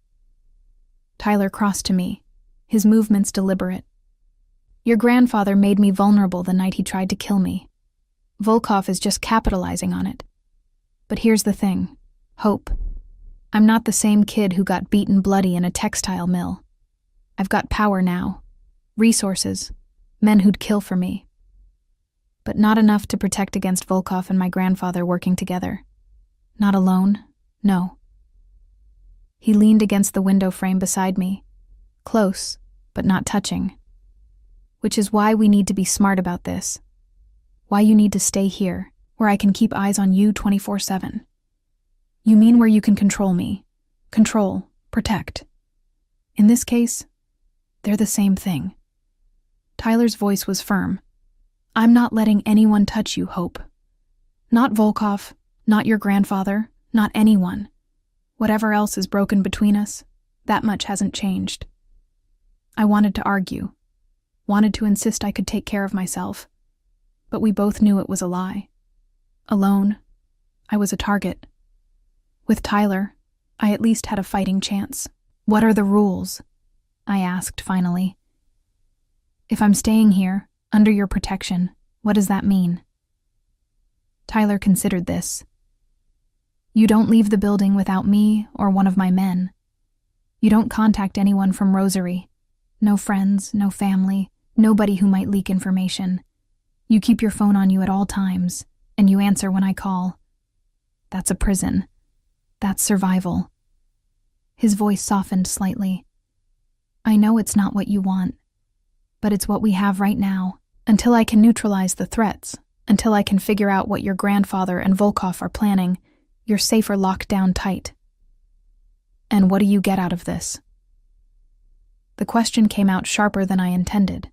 Tyler crossed to me, his movements deliberate. Your grandfather made me vulnerable the night he tried to kill me. Volkov is just capitalizing on it. But here's the thing, hope. I'm not the same kid who got beaten bloody in a textile mill. I've got power now, resources, men who'd kill for me. But not enough to protect against Volkov and my grandfather working together. Not alone, no. He leaned against the window frame beside me, close, but not touching. Which is why we need to be smart about this. Why you need to stay here, where I can keep eyes on you 24/7. You mean where you can control me. Control, protect. In this case, they're the same thing. Tyler's voice was firm. I'm not letting anyone touch you, Hope. Not Volkov, not your grandfather, not anyone. Whatever else is broken between us, that much hasn't changed. I wanted to argue, wanted to insist I could take care of myself, but we both knew it was a lie. Alone, I was a target. With Tyler, I at least had a fighting chance. What are the rules? I asked finally. If I'm staying here, under your protection, what does that mean? Tyler considered this. You don't leave the building without me or one of my men. You don't contact anyone from Rosary. No friends, no family, nobody who might leak information. You keep your phone on you at all times, and you answer when I call. That's a prison. That's survival. His voice softened slightly. I know it's not what you want, but it's what we have right now, until I can neutralize the threats, until I can figure out what your grandfather and Volkov are planning. You're safer locked down tight. And what do you get out of this? The question came out sharper than I intended.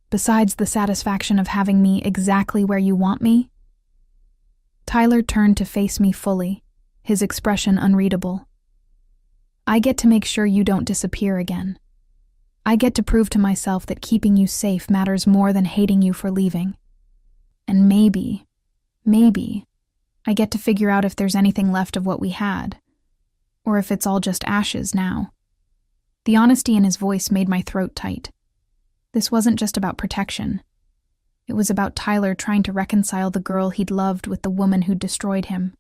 Besides the satisfaction of having me exactly where you want me? Tyler turned to face me fully, his expression unreadable. I get to make sure you don't disappear again. I get to prove to myself that keeping you safe matters more than hating you for leaving. And maybe, I get to figure out if there's anything left of what we had, or if it's all just ashes now. The honesty in his voice made my throat tight. This wasn't just about protection. It was about Tyler trying to reconcile the girl he'd loved with the woman who'd destroyed him.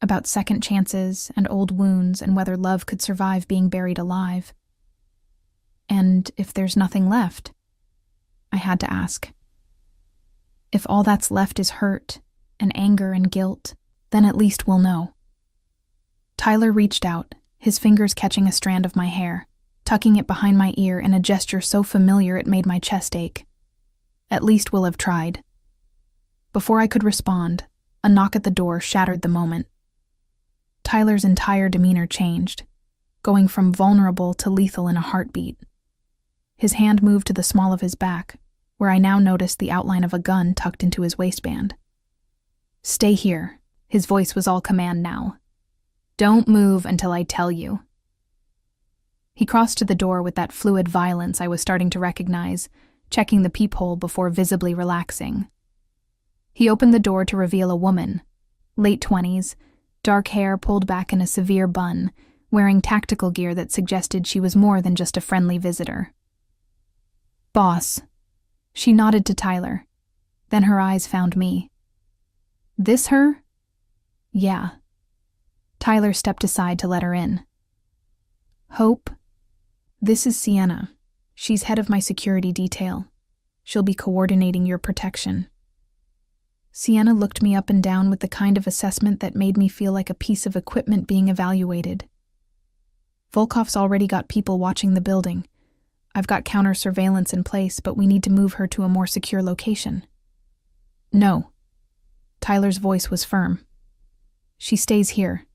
About second chances and old wounds and whether love could survive being buried alive. And if there's nothing left, I had to ask. If all that's left is hurt and anger and guilt, then at least we'll know. Tyler reached out, his fingers catching a strand of my hair, tucking it behind my ear in a gesture so familiar it made my chest ache. At least we'll have tried. Before I could respond, a knock at the door shattered the moment. Tyler's entire demeanor changed, going from vulnerable to lethal in a heartbeat. His hand moved to the small of his back, where I now noticed the outline of a gun tucked into his waistband. Stay here. His voice was all command now. Don't move until I tell you. He crossed to the door with that fluid violence I was starting to recognize, checking the peephole before visibly relaxing. He opened the door to reveal a woman, late 20s, dark hair pulled back in a severe bun, wearing tactical gear that suggested she was more than just a friendly visitor. "Boss." She nodded to Tyler. Then her eyes found me. "This her?" "Yeah." Tyler stepped aside to let her in. "Hope, this is Sienna. She's head of my security detail. She'll be coordinating your protection." Sienna looked me up and down with the kind of assessment that made me feel like a piece of equipment being evaluated. "Volkov's already got people watching the building. I've got counter surveillance in place, but we need to move her to a more secure location." "No." Tyler's voice was firm. "She stays here.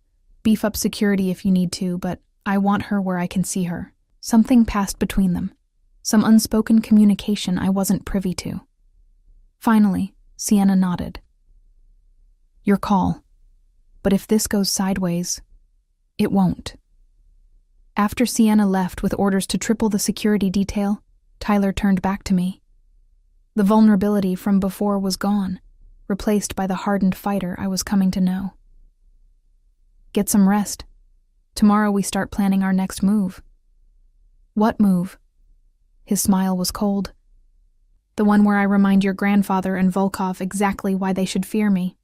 Beef up security if you need to, but I want her where I can see her." Something passed between them. Some unspoken communication I wasn't privy to. Finally, Sienna nodded. "Your call. But if this goes sideways, it won't." After Sienna left with orders to triple the security detail, Tyler turned back to me. The vulnerability from before was gone, replaced by the hardened fighter I was coming to know. "Get some rest. Tomorrow we start planning our next move." "What move?" His smile was cold. "The one where I remind your grandfather and Volkov exactly why they should fear me.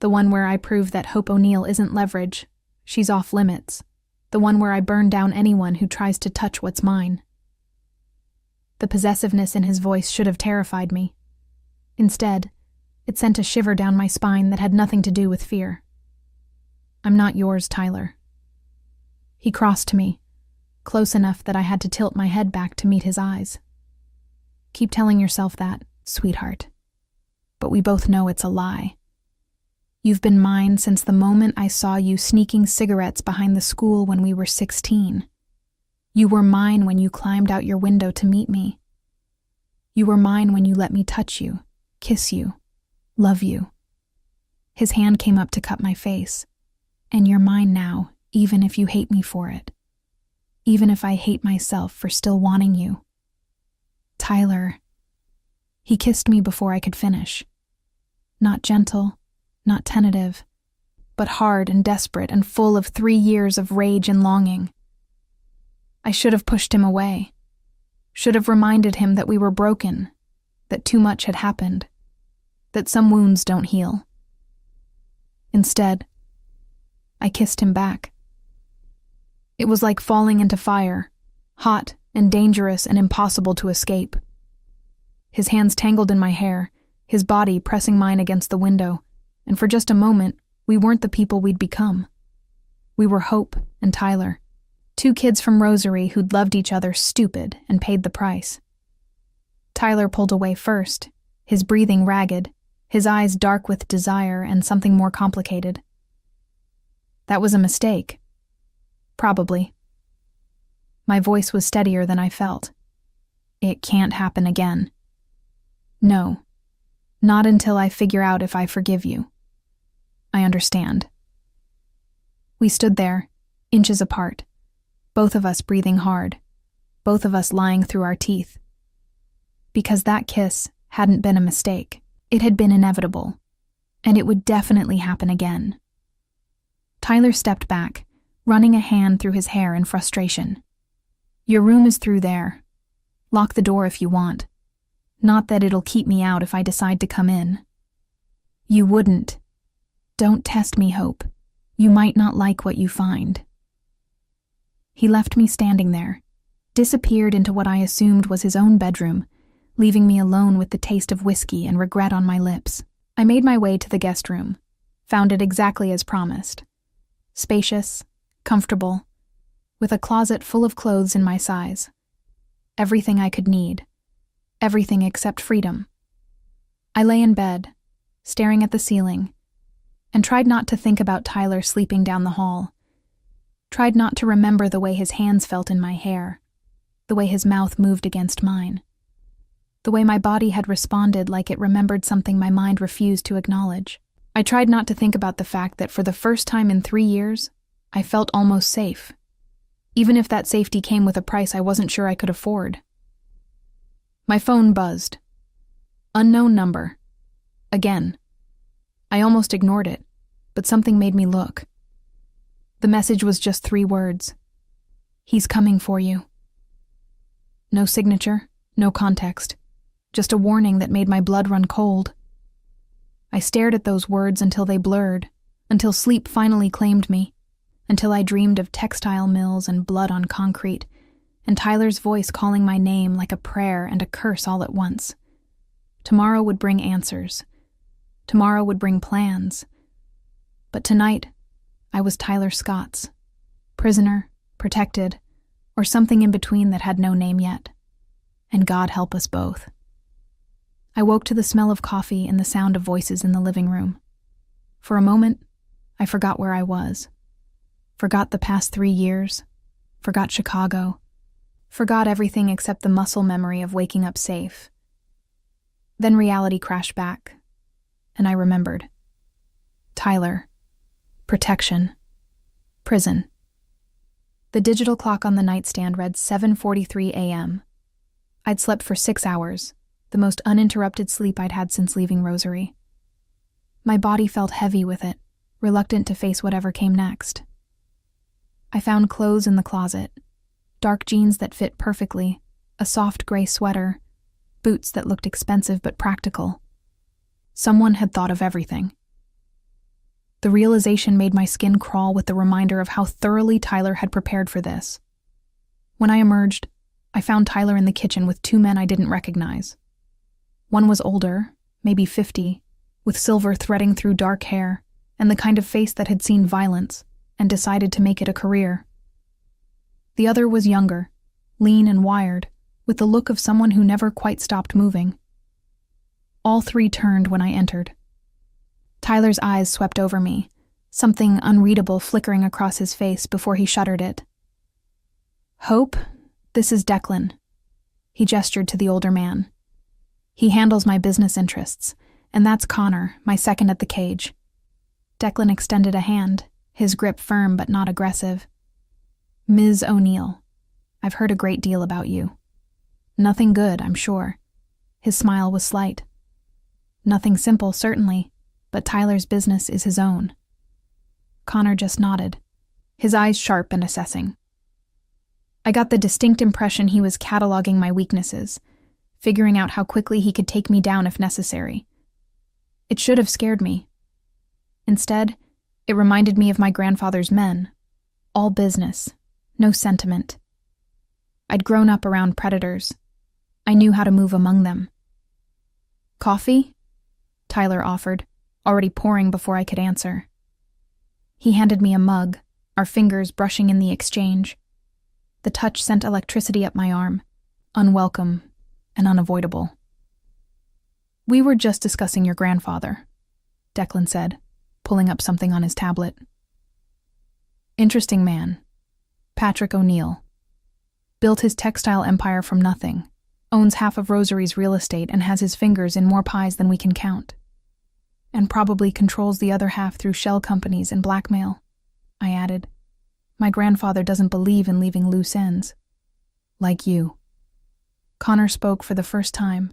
The one where I prove that Hope O'Neill isn't leverage. She's off limits. The one where I burn down anyone who tries to touch what's mine." The possessiveness in his voice should have terrified me. Instead, it sent a shiver down my spine that had nothing to do with fear. "I'm not yours, Tyler." He crossed to me, close enough that I had to tilt my head back to meet his eyes. "Keep telling yourself that, sweetheart. But we both know it's a lie. You've been mine since the moment I saw you sneaking cigarettes behind the school when we were 16. You were mine when you climbed out your window to meet me. You were mine when you let me touch you, kiss you, love you." His hand came up to cup my face. "And you're mine now, even if you hate me for it. Even if I hate myself for still wanting you." "Tyler." He kissed me before I could finish. Not gentle, not tentative, but hard and desperate and full of 3 years of rage and longing. I should have pushed him away. Should have reminded him that we were broken, that too much had happened, that some wounds don't heal. Instead, I kissed him back. It was like falling into fire, hot and dangerous and impossible to escape. His hands tangled in my hair, his body pressing mine against the window, and for just a moment, we weren't the people we'd become. We were Hope and Tyler, 2 kids from Rosary who'd loved each other stupid and paid the price. Tyler pulled away first, his breathing ragged, his eyes dark with desire and something more complicated. "That was a mistake." "Probably." My voice was steadier than I felt. "It can't happen again." "No, not until I figure out if I forgive you." "I understand." We stood there, inches apart, both of us breathing hard, both of us lying through our teeth. Because that kiss hadn't been a mistake. It had been inevitable, and it would definitely happen again. Tyler stepped back, running a hand through his hair in frustration. "Your room is through there. Lock the door if you want. Not that it'll keep me out if I decide to come in." "You wouldn't." "Don't test me, Hope. You might not like what you find." He left me standing there, disappeared into what I assumed was his own bedroom, leaving me alone with the taste of whiskey and regret on my lips. I made my way to the guest room, found it exactly as promised. Spacious, comfortable, with a closet full of clothes in my size. Everything I could need. Everything except freedom. I lay in bed, staring at the ceiling, and tried not to think about Tyler sleeping down the hall. Tried not to remember the way his hands felt in my hair, the way his mouth moved against mine, the way my body had responded like it remembered something my mind refused to acknowledge. I tried not to think about the fact that for the first time in 3 years, I felt almost safe, even if that safety came with a price I wasn't sure I could afford. My phone buzzed. Unknown number. Again. I almost ignored it, but something made me look. The message was just 3 words. He's coming for you. No signature, no context, just a warning that made my blood run cold. I stared at those words until they blurred, until sleep finally claimed me, until I dreamed of textile mills and blood on concrete, and Tyler's voice calling my name like a prayer and a curse all at once. Tomorrow would bring answers. Tomorrow would bring plans. But tonight, I was Tyler Scott's, prisoner, protected, or something in between that had no name yet. And God help us both. I woke to the smell of coffee and the sound of voices in the living room. For a moment, I forgot where I was. Forgot the past 3 years. Forgot Chicago. Forgot everything except the muscle memory of waking up safe. Then reality crashed back, and I remembered. Tyler. Protection. Prison. The digital clock on the nightstand read 7:43 a.m. I'd slept for 6 hours, the most uninterrupted sleep I'd had since leaving Rosary. My body felt heavy with it, reluctant to face whatever came next. I found clothes in the closet, dark jeans that fit perfectly, a soft gray sweater, boots that looked expensive but practical. Someone had thought of everything. The realization made my skin crawl with the reminder of how thoroughly Tyler had prepared for this. When I emerged, I found Tyler in the kitchen with 2 men I didn't recognize. One was older, maybe 50, with silver threading through dark hair, and the kind of face that had seen violence and decided to make it a career. The other was younger, lean and wired, with the look of someone who never quite stopped moving. All 3 turned when I entered. Tyler's eyes swept over me, something unreadable flickering across his face before he shuttered it. Hope, this is Declan. He gestured to the older man. He handles my business interests, and that's Connor, my second at the cage. Declan extended a hand, his grip firm but not aggressive. Ms. O'Neill, I've heard a great deal about you. Nothing good, I'm sure. His smile was slight. Nothing simple, certainly, but Tyler's business is his own. Connor just nodded, his eyes sharp and assessing. I got the distinct impression he was cataloging my weaknesses, figuring out how quickly he could take me down if necessary. It should have scared me. Instead, it reminded me of my grandfather's men. All business, no sentiment. I'd grown up around predators. I knew how to move among them. Coffee? Tyler offered, already pouring before I could answer. He handed me a mug, our fingers brushing in the exchange. The touch sent electricity up my arm, unwelcome and unavoidable. We were just discussing your grandfather, Declan said, pulling up something on his tablet. Interesting man. Patrick O'Neill. Built his textile empire from nothing, owns half of Rosary's real estate and has his fingers in more pies than we can count. And probably controls the other half through shell companies and blackmail, I added. My grandfather doesn't believe in leaving loose ends. Like you. Connor spoke for the first time,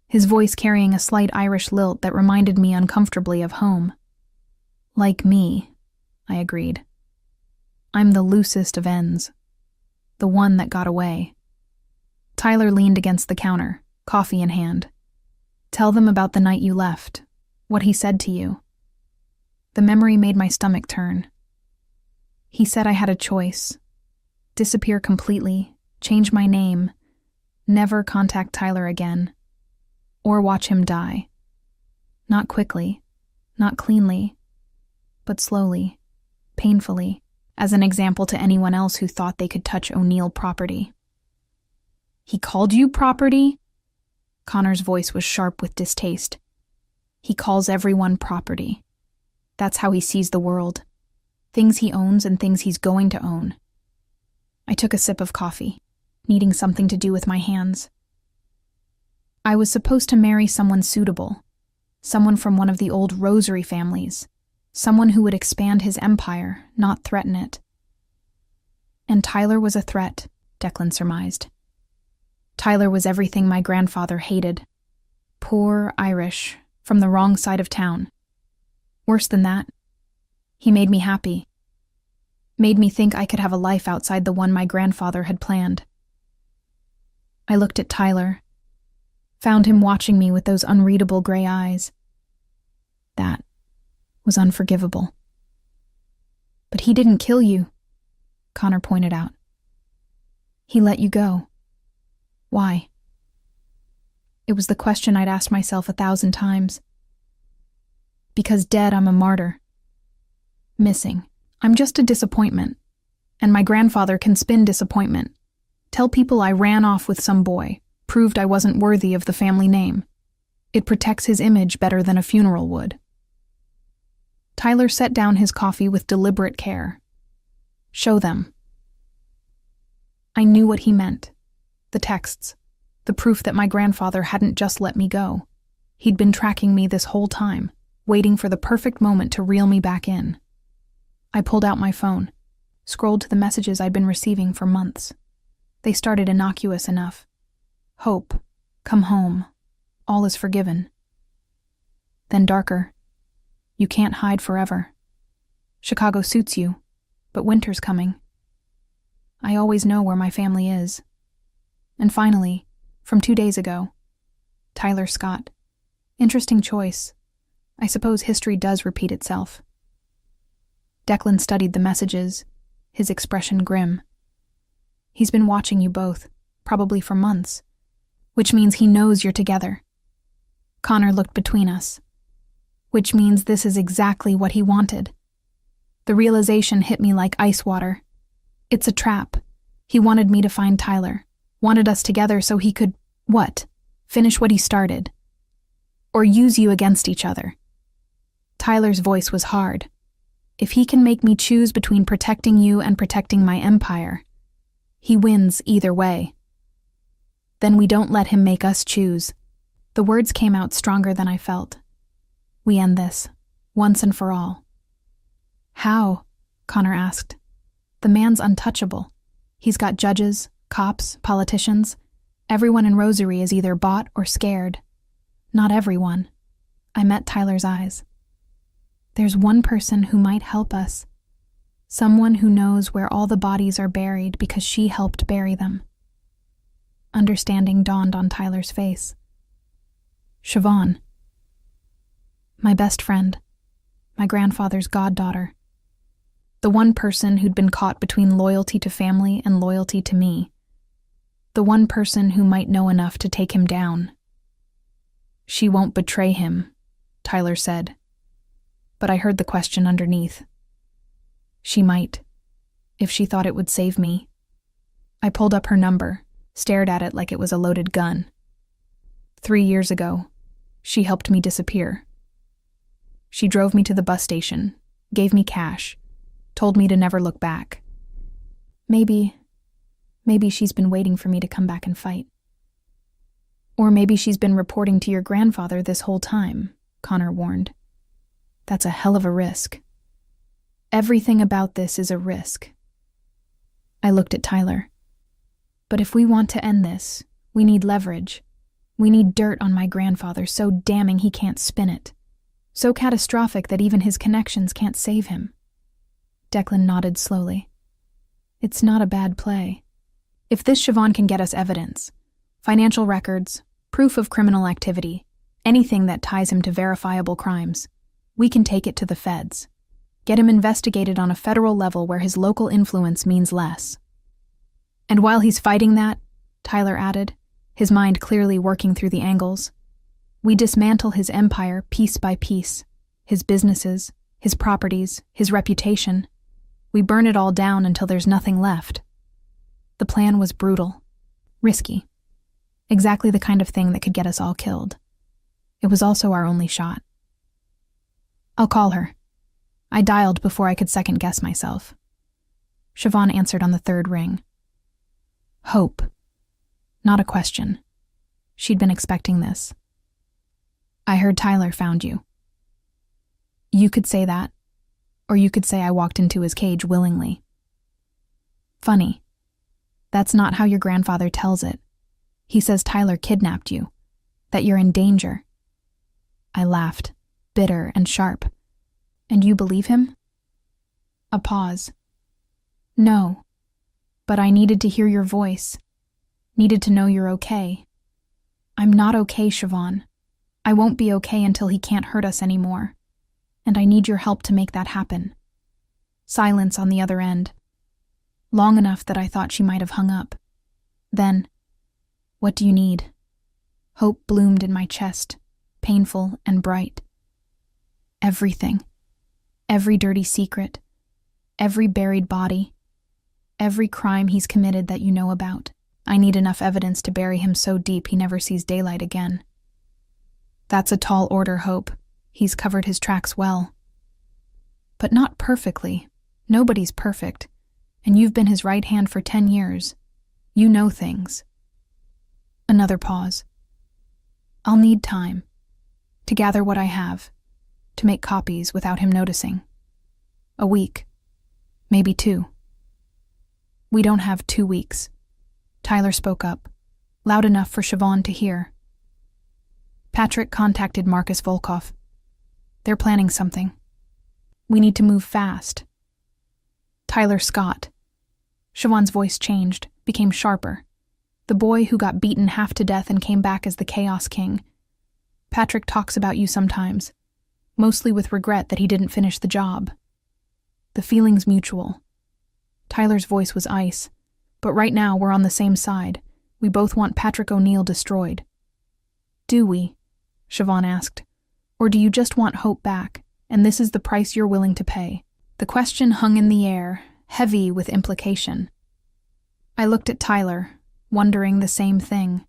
his voice carrying a slight Irish lilt that reminded me uncomfortably of home. Like me, I agreed. I'm the loosest of ends. The one that got away. Tyler leaned against the counter, coffee in hand. Tell them about the night you left, what he said to you. The memory made my stomach turn. He said I had a choice. Disappear completely, change my name, never contact Tyler again, or watch him die. Not quickly, not cleanly, but slowly, painfully, as an example to anyone else who thought they could touch O'Neill property. He called you property? Connor's voice was sharp with distaste. He calls everyone property. That's how he sees the world. Things he owns and things he's going to own. I took a sip of coffee, needing something to do with my hands. I was supposed to marry someone suitable, someone from one of the old Rosary families, someone who would expand his empire, not threaten it. And Tyler was a threat, Declan surmised. Tyler was everything my grandfather hated. Poor Irish, from the wrong side of town. Worse than that, he made me happy. made me think I could have a life outside the one my grandfather had planned. I looked at Tyler, found him watching me with those unreadable gray eyes. That was unforgivable. But he didn't kill you, Connor pointed out. He let you go. Why? It was the question I'd asked myself 1,000 times. Because dead, I'm a martyr. Missing, I'm just a disappointment. And my grandfather can spin disappointment. Tell people I ran off with some boy, proved I wasn't worthy of the family name. It protects his image better than a funeral would. Tyler set down his coffee with deliberate care. Show them. I knew what he meant. The texts. The proof that my grandfather hadn't just let me go. He'd been tracking me this whole time, waiting for the perfect moment to reel me back in. I pulled out my phone, scrolled to the messages I'd been receiving for months. They started innocuous enough. Hope, come home, all is forgiven. Then darker. You can't hide forever. Chicago suits you, but winter's coming. I always know where my family is. And finally, from 2 days ago, Tyler Scott. Interesting choice. I suppose history does repeat itself. Declan studied the messages, his expression grim. He's been watching you both, probably for months, which means he knows you're together. Connor looked between us, which means this is exactly what he wanted. The realization hit me like ice water. It's a trap. He wanted me to find Tyler, wanted us together so he could, what? Finish what he started. Or use you against each other. Tyler's voice was hard. If he can make me choose between protecting you and protecting my empire, he wins either way. Then we don't let him make us choose. The words came out stronger than I felt. We end this, once and for all. How? Connor asked. The man's untouchable. He's got judges, cops, politicians. Everyone in Rosary is either bought or scared. Not everyone. I met Tyler's eyes. There's one person who might help us. Someone who knows where all the bodies are buried because she helped bury them. Understanding dawned on Tyler's face. Siobhan. My best friend. My grandfather's goddaughter. The one person who'd been caught between loyalty to family and loyalty to me. The one person who might know enough to take him down. She won't betray him, Tyler said. But I heard the question underneath. She might, if she thought it would save me. I pulled up her number, stared at it like it was a loaded gun. 3 years ago, she helped me disappear. She drove me to the bus station, gave me cash, told me to never look back. Maybe she's been waiting for me to come back and fight. Or maybe she's been reporting to your grandfather this whole time, Connor warned. That's a hell of a risk. Everything about this is a risk. I looked at Tyler. But if we want to end this, we need leverage. We need dirt on my grandfather so damning he can't spin it. So catastrophic that even his connections can't save him. Declan nodded slowly. It's not a bad play. If this Siobhan can get us evidence, financial records, proof of criminal activity, anything that ties him to verifiable crimes, we can take it to the feds. Get him investigated on a federal level where his local influence means less. And while he's fighting that, Tyler added, his mind clearly working through the angles, we dismantle his empire piece by piece, his businesses, his properties, his reputation. We burn it all down until there's nothing left. The plan was brutal, risky, exactly the kind of thing that could get us all killed. It was also our only shot. I'll call her. I dialed before I could second-guess myself. Siobhan answered on the third ring. Hope. Not a question. She'd been expecting this. I heard Tyler found you. You could say that, or you could say I walked into his cage willingly. Funny. That's not how your grandfather tells it. He says Tyler kidnapped you, that you're in danger. I laughed, bitter and sharp. And you believe him? A pause. No, but I needed to hear your voice. Needed to know you're okay. I'm not okay, Siobhan. I won't be okay until he can't hurt us anymore. And I need your help to make that happen. Silence on the other end. Long enough that I thought she might have hung up. Then, what do you need? Hope bloomed in my chest, painful and bright. Everything. Every dirty secret. Every buried body. Every crime he's committed that you know about. I need enough evidence to bury him so deep he never sees daylight again. That's a tall order, Hope. He's covered his tracks well. But not perfectly. Nobody's perfect. And you've been his right hand for 10 years. You know things. Another pause. I'll need time to gather what I have, to make copies without him noticing. A week. Maybe 2. We don't have 2 weeks. Tyler spoke up, loud enough for Siobhan to hear. Patrick contacted Marcus Volkov. They're planning something. We need to move fast. Tyler Scott. Siobhan's voice changed, became sharper. The boy who got beaten half to death and came back as the Chaos King. Patrick talks about you sometimes, mostly with regret that he didn't finish the job. The feeling's mutual. Tyler's voice was ice, but right now we're on the same side. We both want Patrick O'Neill destroyed. Do we? Siobhan asked. Or do you just want Hope back, and this is the price you're willing to pay? The question hung in the air, heavy with implication. I looked at Tyler, wondering the same thing.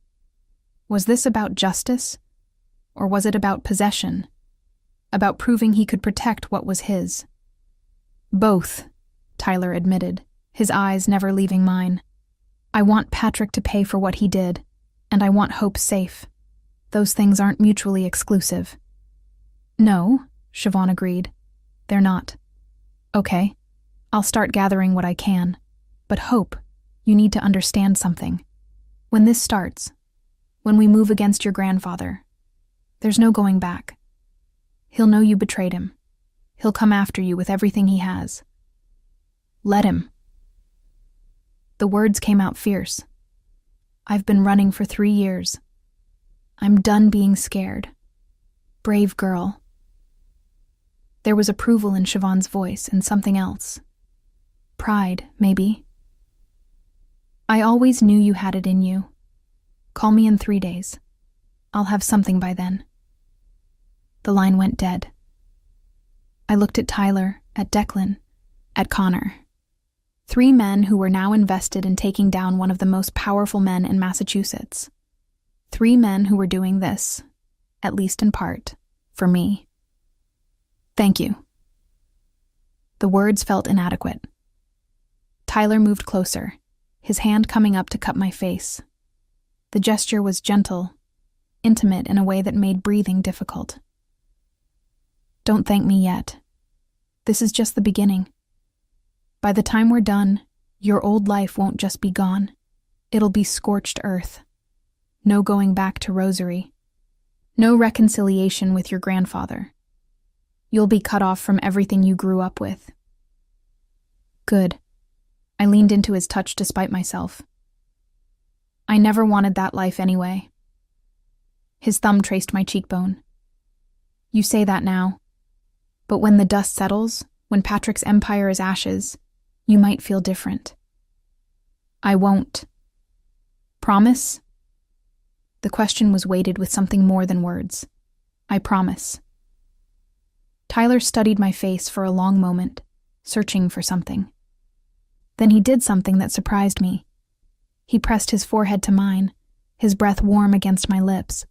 Was this about justice? Or was it about possession? About proving he could protect what was his? Both, Tyler admitted, his eyes never leaving mine. I want Patrick to pay for what he did, and I want Hope safe. Those things aren't mutually exclusive. No, Siobhan agreed. They're not. Okay, I'll start gathering what I can. But Hope, you need to understand something. When this starts, when we move against your grandfather, there's no going back. He'll know you betrayed him. He'll come after you with everything he has. Let him. The words came out fierce. I've been running for 3 years. I'm done being scared. Brave girl. There was approval in Siobhan's voice and something else. Pride, maybe. I always knew you had it in you. Call me in 3 days. I'll have something by then. The line went dead. I looked at Tyler, at Declan, at Connor. 3 men who were now invested in taking down one of the most powerful men in Massachusetts. 3 men who were doing this, at least in part, for me. Thank you. The words felt inadequate. Tyler moved closer, his hand coming up to cup my face. The gesture was gentle, intimate in a way that made breathing difficult. Don't thank me yet. This is just the beginning. By the time we're done, your old life won't just be gone. It'll be scorched earth. No going back to Rosary. No reconciliation with your grandfather. You'll be cut off from everything you grew up with. Good. I leaned into his touch despite myself. I never wanted that life anyway. His thumb traced my cheekbone. You say that now. But when the dust settles, when Patrick's empire is ashes, you might feel different. I won't. Promise? The question was weighted with something more than words. I promise. Tyler studied my face for a long moment, searching for something. Then he did something that surprised me. He pressed his forehead to mine, his breath warm against my lips.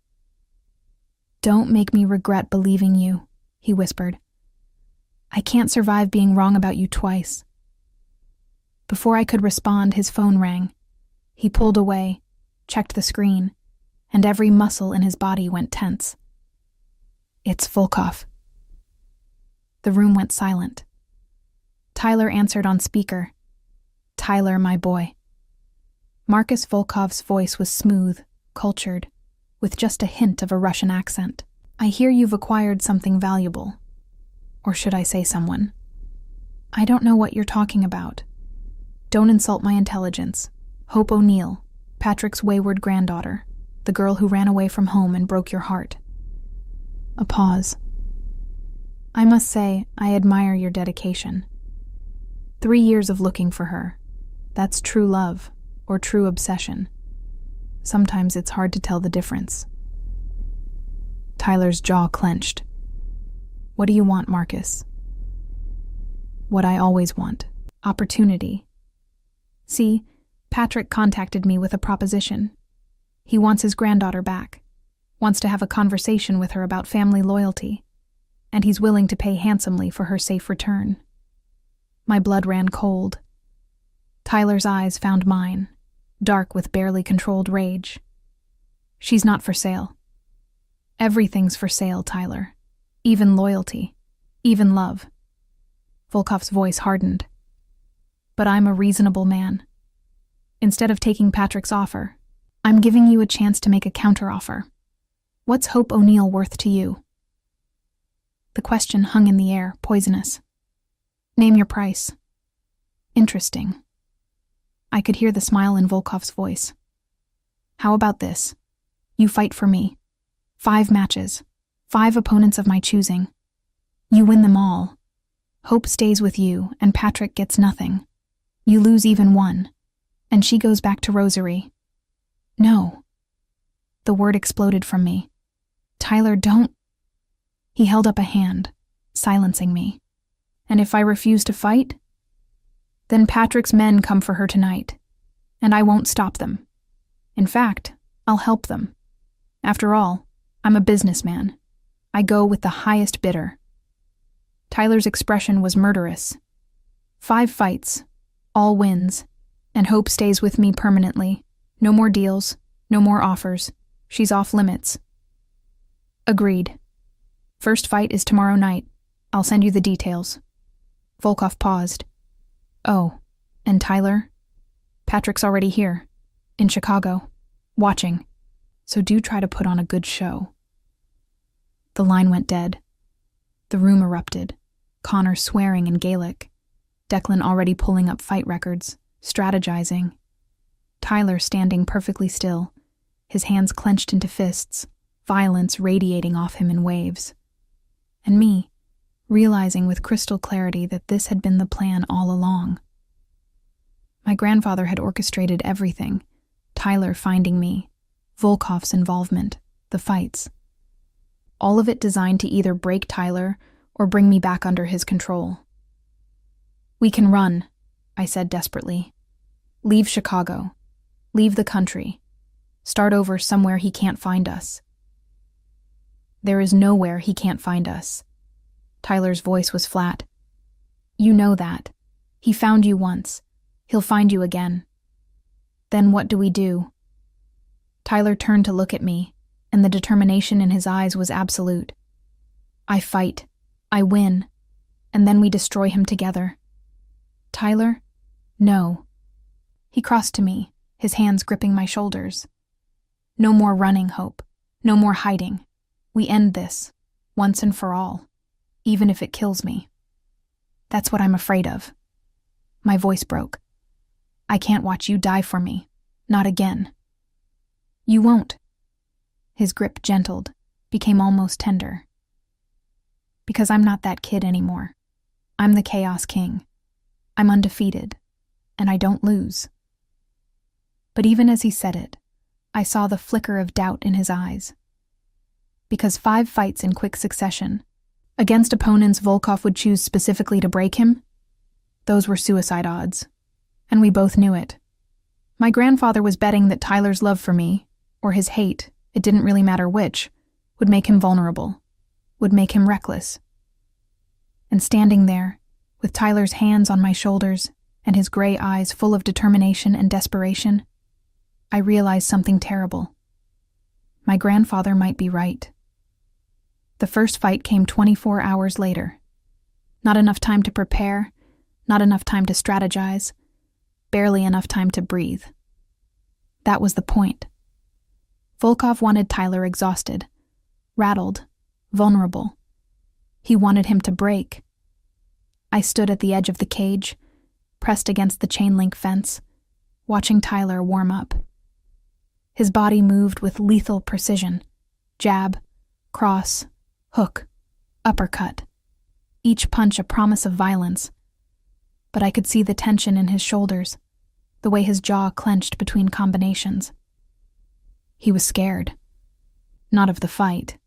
Don't make me regret believing you, he whispered. I can't survive being wrong about you twice. Before I could respond, his phone rang. He pulled away, checked the screen, and every muscle in his body went tense. It's Volkov. The room went silent. Tyler answered on speaker. Tyler, my boy. Marcus Volkov's voice was smooth, cultured, with just a hint of a Russian accent. I hear you've acquired something valuable. Or should I say someone? I don't know what you're talking about. Don't insult my intelligence. Hope O'Neill, Patrick's wayward granddaughter, the girl who ran away from home and broke your heart. A pause. I must say, I admire your dedication. 3 years of looking for her. That's true love, or true obsession. Sometimes it's hard to tell the difference. Tyler's jaw clenched. What do you want, Marcus? What I always want. Opportunity. See, Patrick contacted me with a proposition. He wants his granddaughter back, wants to have a conversation with her about family loyalty, and he's willing to pay handsomely for her safe return. My blood ran cold. Tyler's eyes found mine, dark with barely controlled rage. She's not for sale. Everything's for sale, Tyler. Even loyalty. Even love. Volkov's voice hardened. But I'm a reasonable man. Instead of taking Patrick's offer, I'm giving you a chance to make a counteroffer. What's Hope O'Neill worth to you? The question hung in the air, poisonous. Name your price. Interesting. I could hear the smile in Volkov's voice. How about this? You fight for me. 5 matches. 5 opponents of my choosing. You win them all. Hope stays with you, and Patrick gets nothing. You lose even one, and she goes back to Rosary. No. The word exploded from me. Tyler, don't. He held up a hand, silencing me. And if I refuse to fight? Then Patrick's men come for her tonight, and I won't stop them. In fact, I'll help them. After all, I'm a businessman. I go with the highest bidder. Tyler's expression was murderous. 5 fights, all wins, and Hope stays with me permanently. No more deals, no more offers. She's off limits. Agreed. First fight is tomorrow night. I'll send you the details. Volkov paused. Oh, and Tyler? Patrick's already here, in Chicago, watching. So do try to put on a good show. The line went dead. The room erupted, Connor swearing in Gaelic, Declan already pulling up fight records, strategizing. Tyler standing perfectly still, his hands clenched into fists, violence radiating off him in waves. And me, realizing with crystal clarity that this had been the plan all along. My grandfather had orchestrated everything, Tyler finding me, Volkov's involvement, the fights. All of it designed to either break Tyler or bring me back under his control. We can run, I said desperately. Leave Chicago. Leave the country. Start over somewhere he can't find us. There is nowhere he can't find us. Tyler's voice was flat. You know that. He found you once. He'll find you again. Then what do we do? Tyler turned to look at me, and the determination in his eyes was absolute. I fight. I win. And then we destroy him together. Tyler? No. He crossed to me, his hands gripping my shoulders. No more running, Hope. No more hiding. We end this, once and for all, even if it kills me. That's what I'm afraid of. My voice broke. I can't watch you die for me. Not again. You won't. His grip gentled, became almost tender. Because I'm not that kid anymore. I'm the Chaos King. I'm undefeated, and I don't lose. But even as he said it, I saw the flicker of doubt in his eyes. Because 5 fights in quick succession, against opponents Volkov would choose specifically to break him, those were suicide odds, and we both knew it. My grandfather was betting that Tyler's love for me, or his hate, it didn't really matter which, would make him vulnerable, would make him reckless. And standing there, with Tyler's hands on my shoulders and his gray eyes full of determination and desperation, I realized something terrible. My grandfather might be right. The first fight came 24 hours later. Not enough time to prepare, not enough time to strategize, barely enough time to breathe. That was the point. Volkov wanted Tyler exhausted, rattled, vulnerable. He wanted him to break. I stood at the edge of the cage, pressed against the chain-link fence, watching Tyler warm up. His body moved with lethal precision. Jab, cross, hook, uppercut. Each punch a promise of violence. But I could see the tension in his shoulders, the way his jaw clenched between combinations. He was scared. Not of the fight,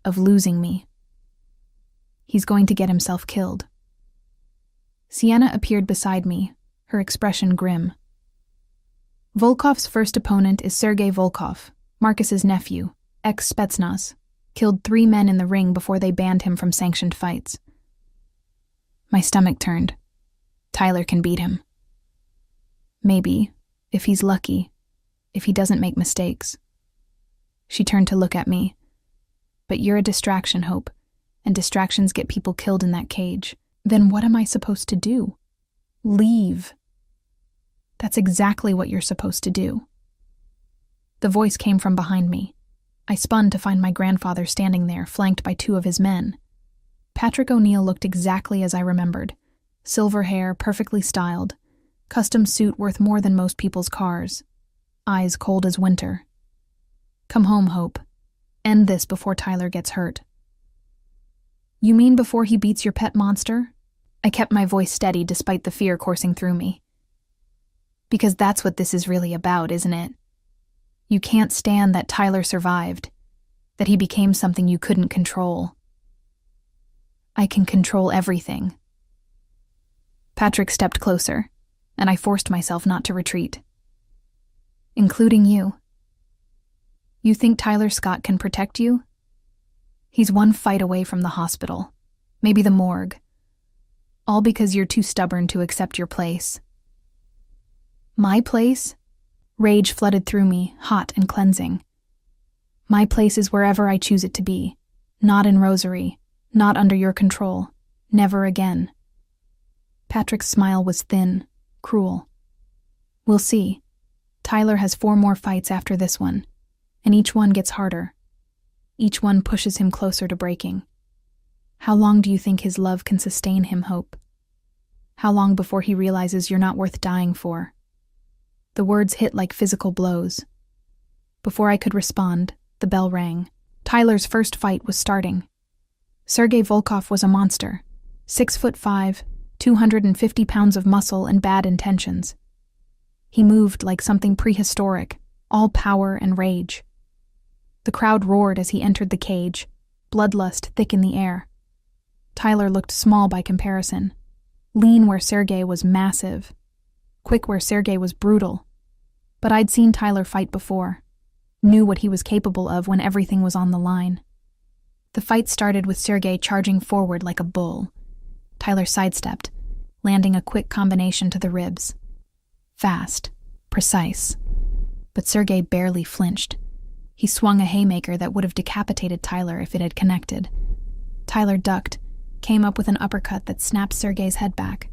of losing me. He's going to get himself killed. Sienna appeared beside me, her expression grim. Volkov's first opponent is Sergei Volkov, Marcus's nephew, ex-Spetsnaz, killed 3 men in the ring before they banned him from sanctioned fights. My stomach turned. Tyler can beat him. Maybe, if he's lucky, if he doesn't make mistakes. She turned to look at me. But you're a distraction, Hope, and distractions get people killed in that cage. Then what am I supposed to do? Leave. That's exactly what you're supposed to do. The voice came from behind me. I spun to find my grandfather standing there, flanked by 2 of his men. Patrick O'Neill looked exactly as I remembered. Silver hair, perfectly styled. Custom suit worth more than most people's cars. Eyes cold as winter. Come home, Hope. End this before Tyler gets hurt. You mean before he beats your pet monster? I kept my voice steady despite the fear coursing through me. Because that's what this is really about, isn't it? You can't stand that Tyler survived, that he became something you couldn't control. I can control everything. Patrick stepped closer, and I forced myself not to retreat. Including you. You think Tyler Scott can protect you? He's 1 fight away from the hospital, maybe the morgue. All because you're too stubborn to accept your place. My place? Rage flooded through me, hot and cleansing. My place is wherever I choose it to be. Not in Rosary, not under your control. Never again. Patrick's smile was thin, cruel. We'll see. Tyler has 4 more fights after this one, and each one gets harder. Each one pushes him closer to breaking. How long do you think his love can sustain him, Hope? How long before he realizes you're not worth dying for? The words hit like physical blows. Before I could respond, the bell rang. Tyler's first fight was starting. Sergei Volkov was a monster. 6'5", 250 pounds of muscle and bad intentions. He moved like something prehistoric, all power and rage. The crowd roared as he entered the cage, bloodlust thick in the air. Tyler looked small by comparison. Lean where Sergei was massive. Quick where Sergei was brutal. But I'd seen Tyler fight before. Knew what he was capable of when everything was on the line. The fight started with Sergei charging forward like a bull. Tyler sidestepped, landing a quick combination to the ribs. Fast, precise. But Sergei barely flinched. He swung a haymaker that would have decapitated Tyler if it had connected. Tyler ducked, came up with an uppercut that snapped Sergei's head back.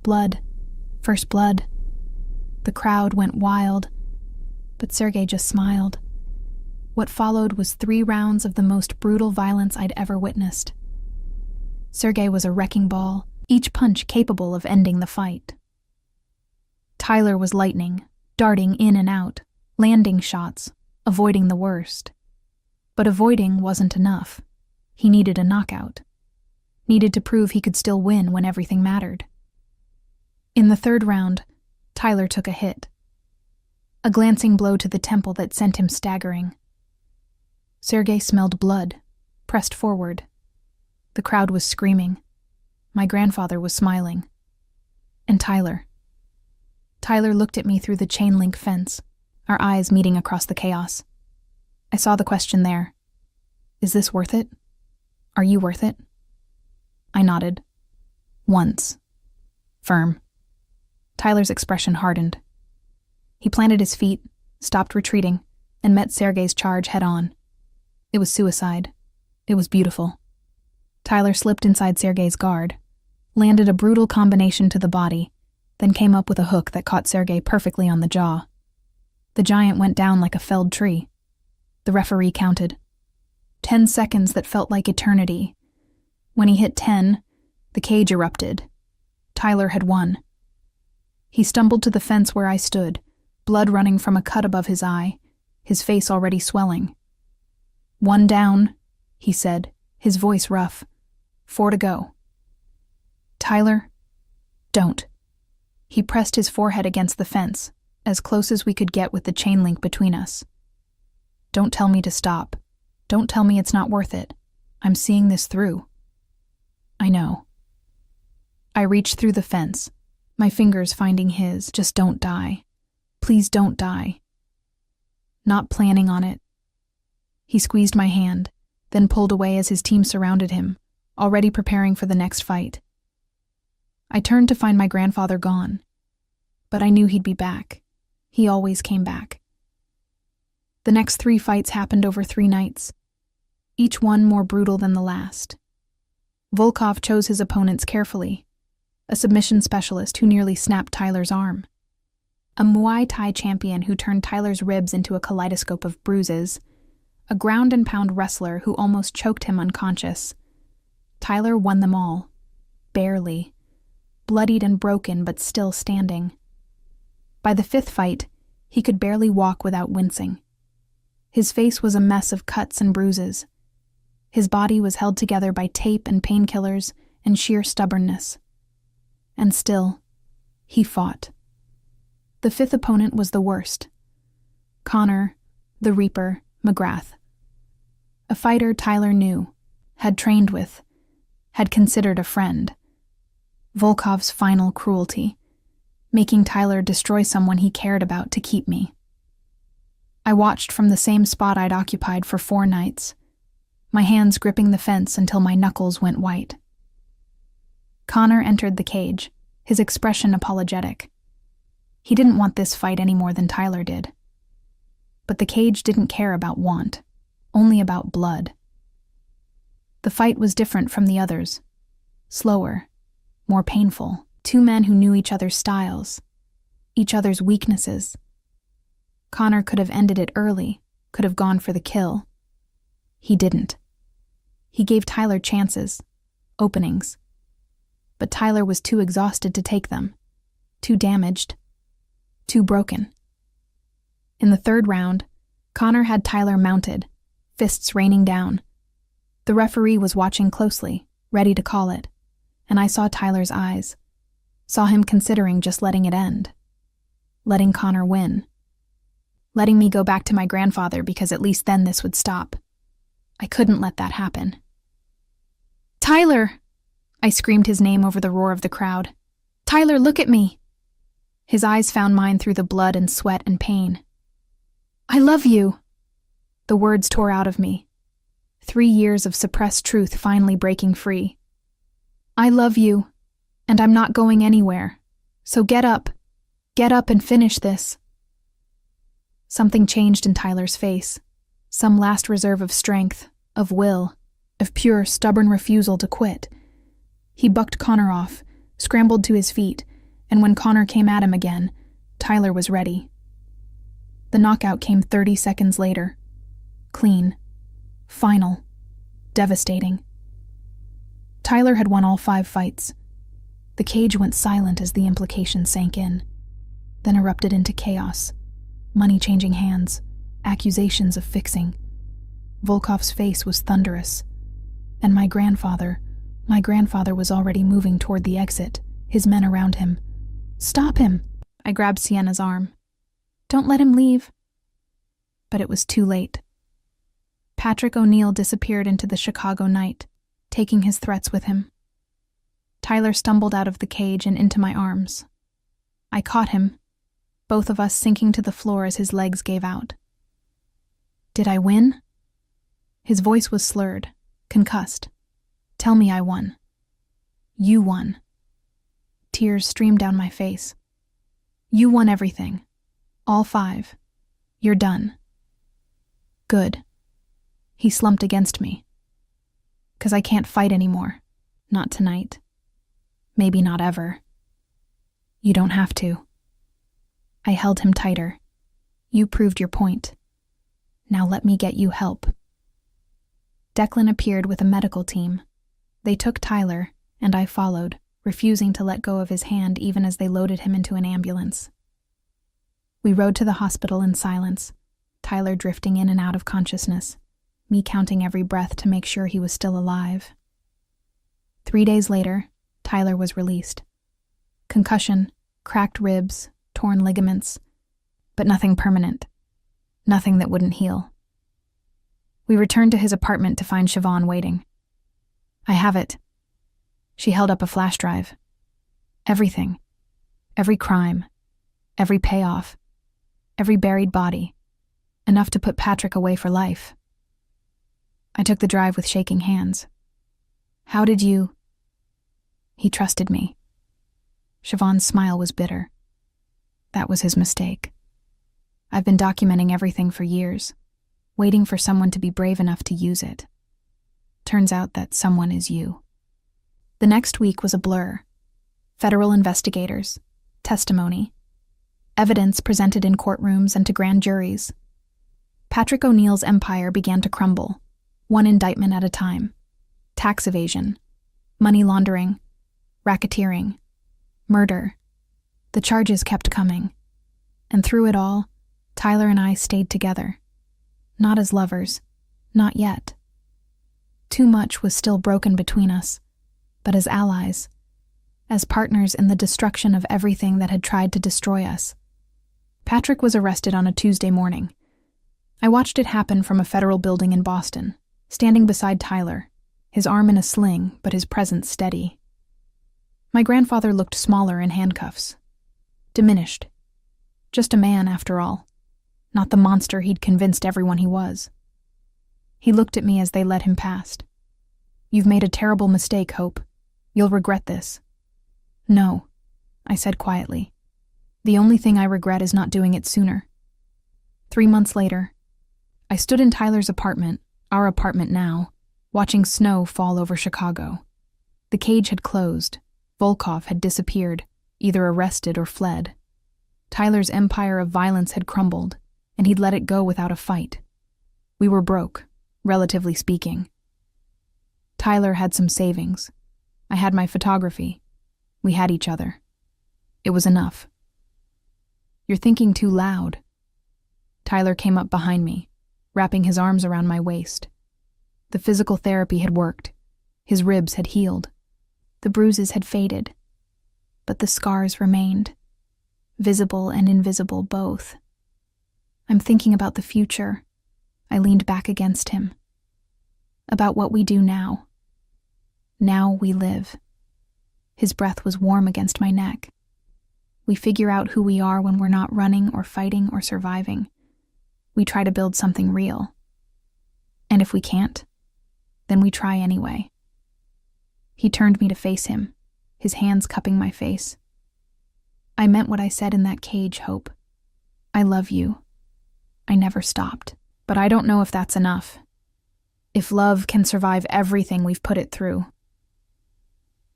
Blood. First blood. The crowd went wild, but Sergei just smiled. What followed was 3 rounds of the most brutal violence I'd ever witnessed. Sergei was a wrecking ball, each punch capable of ending the fight. Tyler was lightning, darting in and out, landing shots, avoiding the worst. But avoiding wasn't enough. He needed a knockout. Needed to prove he could still win when everything mattered. In the 3rd round, Tyler took a hit. A glancing blow to the temple that sent him staggering. Sergei smelled blood, pressed forward. The crowd was screaming. My grandfather was smiling. And Tyler. Tyler looked at me through the chain-link fence, our eyes meeting across the chaos. I saw the question there. Is this worth it? Are you worth it? I nodded. Once. Firm. Tyler's expression hardened. He planted his feet, stopped retreating, and met Sergei's charge head-on. It was suicide. It was beautiful. Tyler slipped inside Sergei's guard, landed a brutal combination to the body, then came up with a hook that caught Sergei perfectly on the jaw. The giant went down like a felled tree. The referee counted. 10 seconds that felt like eternity. When he hit 10, the cage erupted. Tyler had won. He stumbled to the fence where I stood, blood running from a cut above his eye, his face already swelling. "One down," he said, his voice rough. "4 to go." "Tyler, don't." He pressed his forehead against the fence, as close as we could get with the chain link between us. "Don't tell me to stop. Don't tell me it's not worth it. I'm seeing this through." "I know." I reached through the fence, my fingers finding his. "Just don't die. Please don't die." "Not planning on it." He squeezed my hand, then pulled away as his team surrounded him, already preparing for the next fight. I turned to find my grandfather gone, but I knew he'd be back. He always came back. The next 3 fights happened over 3 nights, each one more brutal than the last. Volkov chose his opponents carefully, a submission specialist who nearly snapped Tyler's arm, a Muay Thai champion who turned Tyler's ribs into a kaleidoscope of bruises, a ground-and-pound wrestler who almost choked him unconscious. Tyler won them all, barely, bloodied and broken but still standing. By the 5th fight, he could barely walk without wincing. His face was a mess of cuts and bruises. His body was held together by tape and painkillers and sheer stubbornness. And still, he fought. The 5th opponent was the worst. Connor, the Reaper, McGrath. A fighter Tyler knew, had trained with, had considered a friend. Volkov's final cruelty, making Tyler destroy someone he cared about to keep me. I watched from the same spot I'd occupied for 4 nights, my hands gripping the fence until my knuckles went white. Connor entered the cage, his expression apologetic. He didn't want this fight any more than Tyler did. But the cage didn't care about want, only about blood. The fight was different from the others. Slower, more painful. 2 men who knew each other's styles, each other's weaknesses. Connor could have ended it early, could have gone for the kill. He didn't. He gave Tyler chances, openings. But Tyler was too exhausted to take them, too damaged, too broken. In the 3rd round, Connor had Tyler mounted, fists raining down. The referee was watching closely, ready to call it, and I saw Tyler's eyes, saw him considering just letting it end, letting Connor win, letting me go back to my grandfather because at least then this would stop. I couldn't let that happen. "Tyler!" I screamed his name over the roar of the crowd. "Tyler, look at me!" His eyes found mine through the blood and sweat and pain. "I love you!" The words tore out of me. 3 years of suppressed truth finally breaking free. "I love you, and I'm not going anywhere. So get up and finish this." Something changed in Tyler's face. Some last reserve of strength, of will, of pure, stubborn refusal to quit. He bucked Connor off, scrambled to his feet, and when Connor came at him again, Tyler was ready. The knockout came 30 seconds later. Clean. Final. Devastating. Tyler had won all 5 fights. The cage went silent as the implication sank in, then erupted into chaos. Money changing hands, accusations of fixing. Volkov's face was thunderous. And my grandfather was already moving toward the exit, his men around him. "Stop him!" I grabbed Sienna's arm. "Don't let him leave." But it was too late. Patrick O'Neill disappeared into the Chicago night, taking his threats with him. Tyler stumbled out of the cage and into my arms. I caught him, both of us sinking to the floor as his legs gave out. "Did I win?" His voice was slurred, concussed. "Tell me I won." "You won." Tears streamed down my face. "You won everything. All 5. You're done." "Good." He slumped against me. "'Cause I can't fight anymore. Not tonight. Maybe not ever." "You don't have to." I held him tighter. "You proved your point. Now let me get you help." Declan appeared with a medical team. They took Tyler, and I followed, refusing to let go of his hand even as they loaded him into an ambulance. We rode to the hospital in silence, Tyler drifting in and out of consciousness, me counting every breath to make sure he was still alive. 3 days later, Tyler was released. Concussion, cracked ribs, torn ligaments, but nothing permanent. Nothing that wouldn't heal. We returned to his apartment to find Siobhan waiting. "I have it." She held up a flash drive. Everything. Every crime. Every payoff. Every buried body. Enough to put Patrick away for life. I took the drive with shaking hands. "How did you—" "He trusted me." Siobhan's smile was bitter. "That was his mistake. I've been documenting everything for years, waiting for someone to be brave enough to use it. Turns out that someone is you." The next week was a blur. Federal investigators, testimony, evidence presented in courtrooms and to grand juries. Patrick O'Neill's empire began to crumble, one indictment at a time. Tax evasion, money laundering, racketeering, murder. The charges kept coming. And through it all, Tyler and I stayed together. Not as lovers, not yet. Too much was still broken between us, but as allies, as partners in the destruction of everything that had tried to destroy us. Patrick was arrested on a Tuesday morning. I watched it happen from a federal building in Boston, standing beside Tyler, his arm in a sling, but his presence steady. My grandfather looked smaller in handcuffs. Diminished. Just a man, after all, not the monster he'd convinced everyone he was. He looked at me as they led him past. "You've made a terrible mistake, Hope. You'll regret this." "No," I said quietly. "The only thing I regret is not doing it sooner." 3 months later, I stood in Tyler's apartment, our apartment now, watching snow fall over Chicago. The cage had closed. Volkov had disappeared, either arrested or fled. Tyler's empire of violence had crumbled, and he'd let it go without a fight. We were broke, relatively speaking. Tyler had some savings. I had my photography. We had each other. It was enough. "You're thinking too loud." Tyler came up behind me, wrapping his arms around my waist. The physical therapy had worked. His ribs had healed. The bruises had faded. But the scars remained. Visible and invisible both. "I'm thinking about the future." I leaned back against him. "About what we do now. Now we live." His breath was warm against my neck. "We figure out who we are when we're not running or fighting or surviving. We try to build something real. And if we can't, then we try anyway." He turned me to face him, his hands cupping my face. "I meant what I said in that cage, Hope. I love you. I never stopped. But I don't know if that's enough. If love can survive everything we've put it through.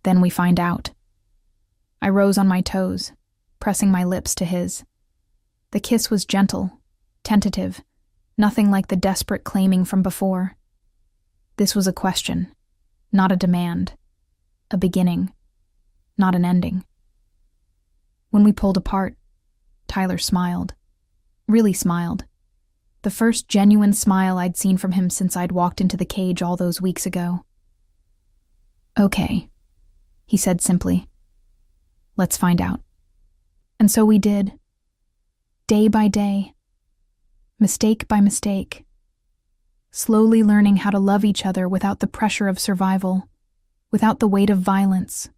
Then we find out." I rose on my toes, pressing my lips to his. The kiss was gentle, tentative, nothing like the desperate claiming from before. This was a question, not a demand. A beginning, not an ending. When we pulled apart, Tyler smiled. Really smiled. The first genuine smile I'd seen from him since I'd walked into the cage all those weeks ago. "Okay," he said simply. "Let's find out." And so we did. Day by day. Mistake by mistake. Slowly learning how to love each other without the pressure of survival, without the weight of violence,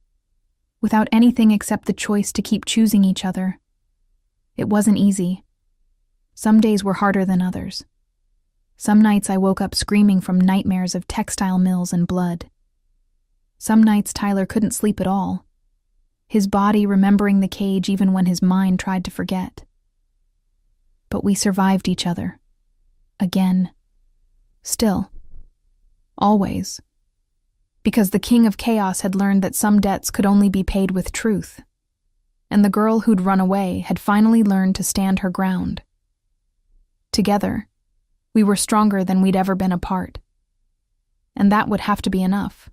without anything except the choice to keep choosing each other. It wasn't easy. Some days were harder than others. Some nights I woke up screaming from nightmares of textile mills and blood. Some nights Tyler couldn't sleep at all, his body remembering the cage even when his mind tried to forget. But we survived each other. Again. Still. Always. Because the king of chaos had learned that some debts could only be paid with truth. And the girl who'd run away had finally learned to stand her ground. Together, we were stronger than we'd ever been apart. And that would have to be enough.